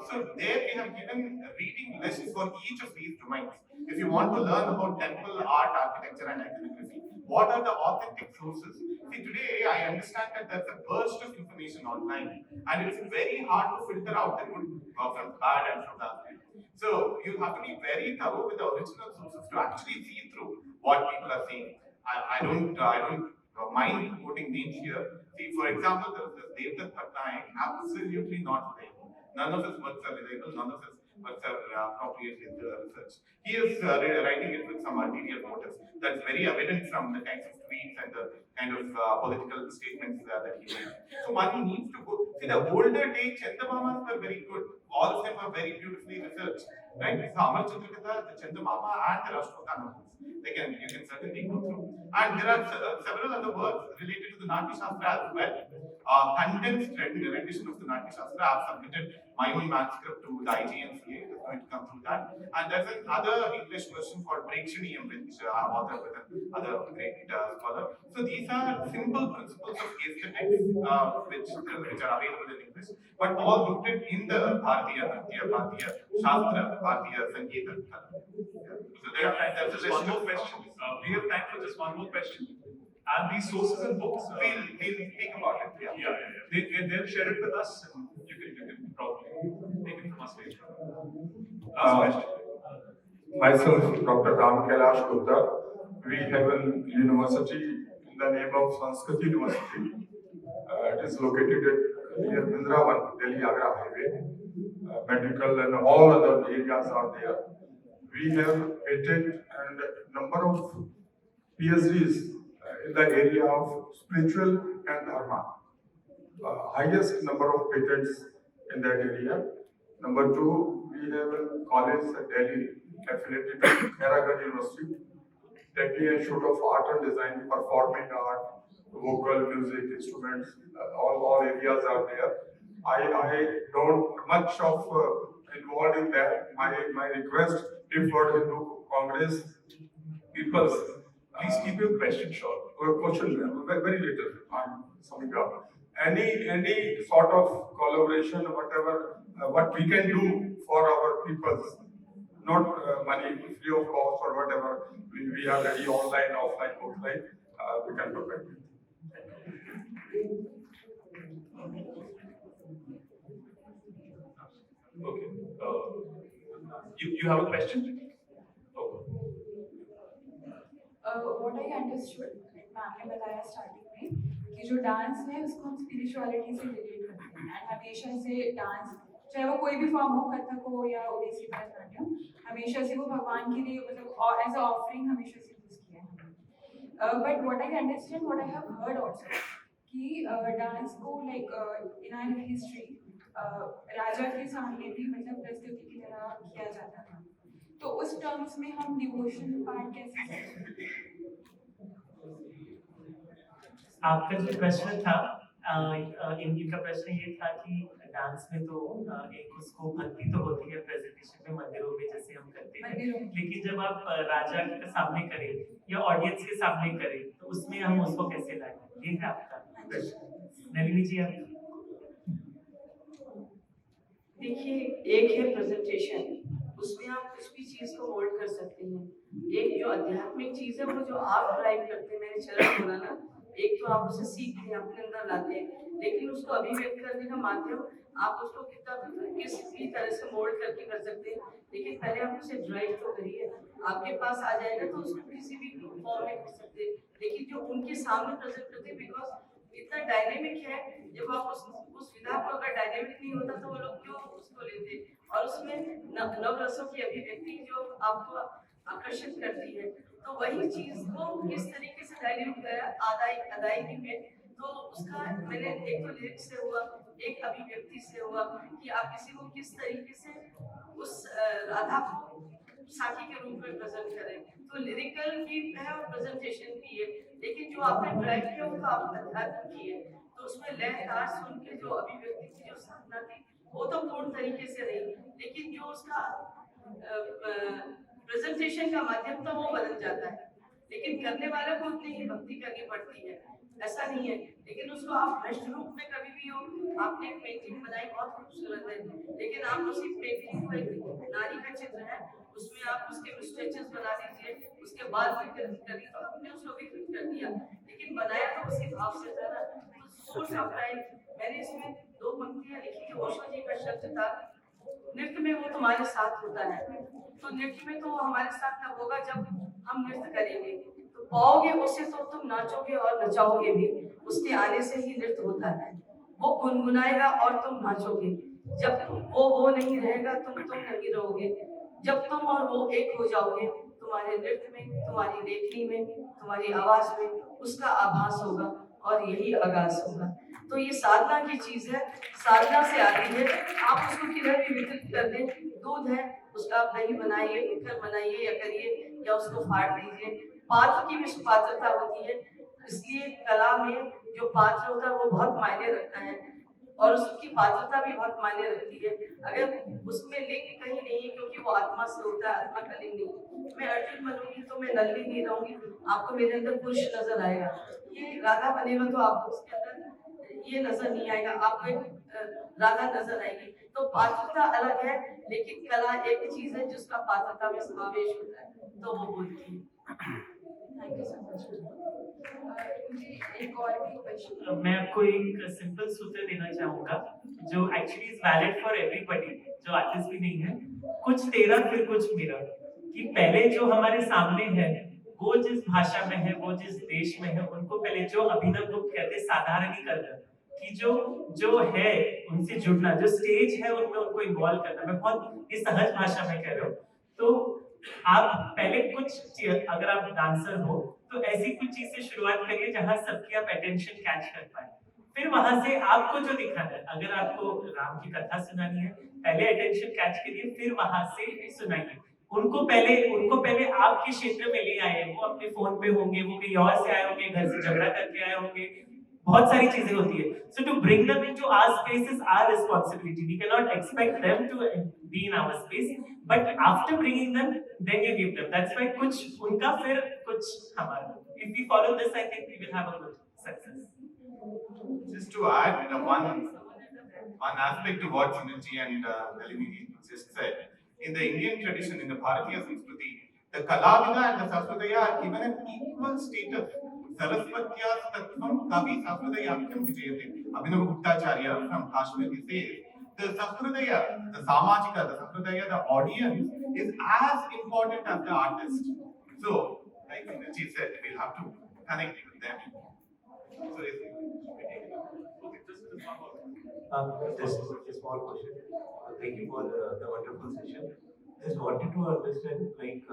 Speaker 5: So there we have given reading lists for each of these domains. If you want to learn about temple art, architecture, and iconography, what are the authentic sources? See, today I understand that there's a burst of information online, and it's very hard to filter out the good from bad and from the ugly. So you have to be very thorough with the original sources to actually see through what people are saying. I don't mind quoting names here. See, for example, there is this Devdutt Patnaik, absolutely not reliable. None of his works are reliable. None of his works are appropriately researched. He is writing it with some ulterior motives. That's very evident from the kinds of tweets and the kind of political statements that he made. So one needs to go. See, the older day Chandamamas were very good. All of them are very beautifully researched. Right? So Amar Chandrakatha, the Chandamama, and the Rashtrakuta novels. You can certainly go through. And there are several other works related to the Nrtya Shastra as well. Condensed rendition of the Nrtya Shastra. I've submitted my own manuscript to the IGNCA. It's going to come through that. And there's another English version called Prekshaniyam, which I've authored with another great scholar. So these are simple principles of aesthetics which are available in English, but all rooted in the Bharatiya Nrtya, Bharatiya Shastra, Bharatiya sangeet. So
Speaker 3: We have time for just one more question. We have time for just one more question. And these sources and books,
Speaker 5: we'll speak about it.
Speaker 3: They'll share it with us, and you can probably take it from us later. Last question.
Speaker 10: Myself, Dr. Ram Kailash Gupta. We have a university in the name of Sanskrit University. It is located near Bindravan, Delhi Agra Highway. Medical and all other areas are there. We have patent and number of PhDs in the area of spiritual and dharma. Highest number of patents in that area. Number two, we have a college at Delhi affiliated to Kharagpur University, taking a shoot of art and design, performing art, vocal, music, instruments, all areas are there. I don't much of involved in that. My request, if World Hindu Congress people,
Speaker 3: Please keep your question short.
Speaker 10: Question very little. I'm summing up. Any sort of collaboration, whatever, what we can do for our peoples, not money, free of cost or whatever. We are ready online, offline, both like we can provide.
Speaker 3: Okay. You have a question?
Speaker 11: What I understood, ma'am ने बताया starting में कि जो dance है उसको हम spirituality से relate करते हैं एंड हमेशा से डांस चाहे वो कोई भी फॉर्म हो, कथक हो या ओडिसी भरतनाट्यम, हमेशा से वो भगवान के लिए मतलब एज अ ऑफरिंग हमेशा से यूज किया है. But what I understand, what I have heard also कि डांस को लाइक इन आवर हिस्ट्री राजा के सामने भी मतलब प्रस्तुति की तरह किया जाता था. तो उस टर्म्स में हम डिवोशन पार्ट कैसे करें?
Speaker 6: आपका जो प्रश्न था, इनका प्रश्न ये था कि डांस में तो एक उसको भक्ति तो होती है प्रेजेंटेशन में मंदिरों में जैसे हम करते हैं, लेकिन जब आप राजा के सामने करें या ऑडियंस के सामने करें तो उसमें हम उसको कैसे लाएं, ये है आपका प्रश्न. नलिनी जी आप
Speaker 4: देखिए, एक है प्रेजेंटेशन, उसमें आप कुछ भी चीज को मोल्ड कर सकते हैं. एक जो आध्यात्मिक चीज है वो जो आप ड्राइव करते हैं, मैंने चरण बोला ना, एक तो आप उसे सीखते हैं, अपने अंदर लाते हैं, लेकिन उसको अभिव्यक्त करने का माध्यम आप उसको किस भी तरह से मोल्ड करके कर सकते हैं. लेकिन पहले आप उसे ड्राइव तो करिए, आपके पास आ जाएगा तो उसको किसी भी फॉर्म में कर सकते हैं. लेकिन जो उनके सामने प्रेजेंट करते हैं, बिकॉज इतना डायनेमिक है, जब आप उस विधा को अगर डायनेमिक नहीं होता तो वो लोग क्यों उसको लेते. और उसमें नवरसों की अभिव्यक्ति जो आपको आकर्षित करती है, तो वही चीज को किस तरीके से डायनेमिक अदायगी में, तो उसका मैंने एक तो लिरिक्स से हुआ, एक अभिव्यक्ति से हुआ कि आप किसी को किस तरीके से उस राधा को साखी के रूप में प्रेजेंट करें. तो लिरिकल भी है और प्रेजेंटेशन भी है, लेकिन जो आपने ड्राइव किया वो तो आप अध्यात्म की है. तो उसमें लय तार सुन के जो अभिव्यक्ति की जो साधना थी वो तो पूर्ण तरीके से नहीं, लेकिन जो उसका प्रेजेंटेशन का माध्यम तो वो बदल जाता है. लेकिन करने वाले को उतनी ही भक्ति करनी पड़ती है, ऐसा नहीं है. लेकिन उसको आप भ्रष्ट रूप में कभी भी हो, आपने एक पेंटिंग बनाई बहुत खूबसूरत है, लेकिन आप उसी पेंटिंग को एक नारी का चित्र है, उसमें आप उसके स्ट्रेचेस बना दीजिए, उसके बाद विकृत करिए, तो आपने उसको विकृत कर दिया, लेकिन बनाया तो उसी भाव से था ना. Source of life. मैंने इसमें 2 पंक्तियां लिखी थी. ओशो जी का शब्द था, नृत्य में वो तुम्हारे साथ होता है. तो नृत्य में तो हमारे साथ तब होगा जब हम नृत्य करेंगे. तो तो पाओगे उसे तो तुम नाचोगे और नचाओगे भी, उसके आने से ही नृत्य होता है। वो गुनगुनाएगा और तुम नाचोगे, जब वो नहीं रहेगा तुम नहीं रहोगे। जब तुम और वो एक हो जाओगे, तुम्हारे नृत्य में, तुम्हारी लेखनी में, तुम्हारी आवाज में उसका आभास होगा और यही आगाज होगा। तो ये साधना की चीज है, साधना से आती है। आप उसको किधर भी वितरित कर दें, दूध है उसका आप दही बनाइए, मिलकर बनाइए या करिए, या उसको फाड़ दीजिए। पात्र की भी सुपात्रता होती है, इसलिए कला में जो पात्र होता है वो बहुत मायने रखता है और उसकी पात्रता भी बहुत मायने रखती है। अगर उसमें लिंग कहीं नहीं है क्योंकि वो आत्मा से होता है, आत्मा का लिंग नहीं। मैं अर्जुन बनूंगी तो मैं नलिनी नहीं रहूंगी, आपको मेरे अंदर पुरुष नजर आएगा। ये राधा बनेगा तो आपको उसके अंदर ये नजर नहीं आएगा, आपको एक राधा नजर आएगी। तो पात्रता अलग है, लेकिन कला एक चीज है जिसका पात्रता में समावेश होता है, तो वो बोलती है।
Speaker 11: Thank you so much. मुझे एक और भी क्वेश्चन,
Speaker 6: मैं आपको एक सिंपल सूत्र देना चाहूंगा जो actually is valid for everybody, जो आर्टिस्ट भी नहीं है। कुछ तेरा फिर कुछ मेरा, कि पहले जो हमारे सामने है वो जिस भाषा में है, वो जिस देश में है, उनको पहले जो अभिनव गुप्त कहते हैं साधारणीकरण, कि जो है उनसे जुड़ना, जो स्टेज है उनमें उनको इन्वॉल्व करना। मैं बहुत इस सहज भाषा में कह रहा हूँ। तो आप पहले कुछ, अगर आप डांसर हो तो ऐसी कुछ चीज से शुरुआत करिए जहां सबकी आप अटेंशन कैच कर पाए। फिर वहां से आपको जो दिखाना है, अगर आपको राम की कथा सुनानी है, पहले अटेंशन कैच करिए, फिर वहां से सुनाइए। उनको पहले आपके क्षेत्र में ले आए। वो अपने फोन पे होंगे, वो कहीं और से आए होंगे, घर से झगड़ा करके आए होंगे, बहुत सारी चीजें होती है। So to bring them into our space is our responsibility. We cannot expect them to be in our space, but after bringing them, then you give them. That's why कुछ उनका फिर कुछ हमारा. If we follow this, I think we will have a good success.
Speaker 5: Just to add one aspect to what Sunil and Nalini just said, in the Indian tradition, in the Bharatiya Sanskriti, the Kalavida and the Safradaya are given an equal status. Saraswatya Tattvam Kavi Safradayakyam Vijayate. Abhinav Guptacharya from Kashmir says, the Safradaya, the Samajika, the Safradaya, the audience is as important as the artist. So, like Sunil said, we'll have to connect with them. So,
Speaker 12: just a small question. Thank you for the wonderful session. Just wanted to understand, like,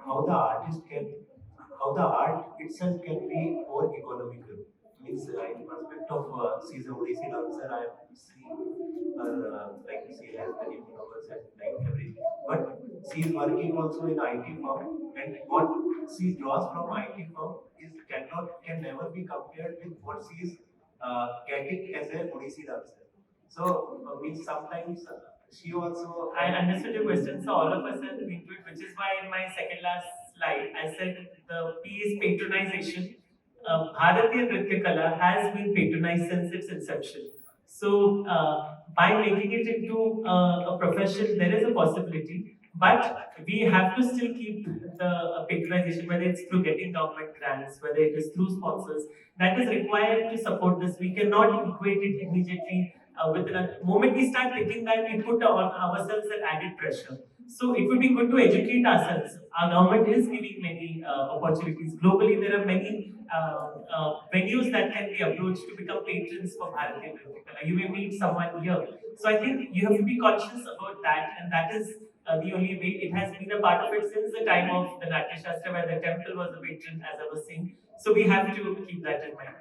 Speaker 12: how the art itself can be more economical. Means, in perspective of she's a Odissi dancer, I have seen her like she has many followers and like everything. But she is working also in IT firm, and what she draws from IT firm can never be compared with what she is getting as a Odissi dancer. So means sometimes she also.
Speaker 6: I understood your question. So all of us are into it, which is why in my second last slide I said the P is patronization. Bharatiya Nrtya Kala has been patronized since its inception. So by making it into a profession, there is a possibility, but we have to still keep the patronization, whether it's through getting government grants, whether it is through sponsors, that is required to support this. We cannot equate it immediately with the moment we start thinking that, we put on ourselves an added pressure. So it would be good to educate ourselves. Our government is giving many opportunities. Globally, there are many venues that can be approached to become patrons for Bharatiya Nrtya Kala. You may meet someone here. So I think you have to be conscious about that, and that is the only way. It has been a part of it since the time of the Natya Shastra, where the temple was a patron, as I was saying. So we have to keep that in mind.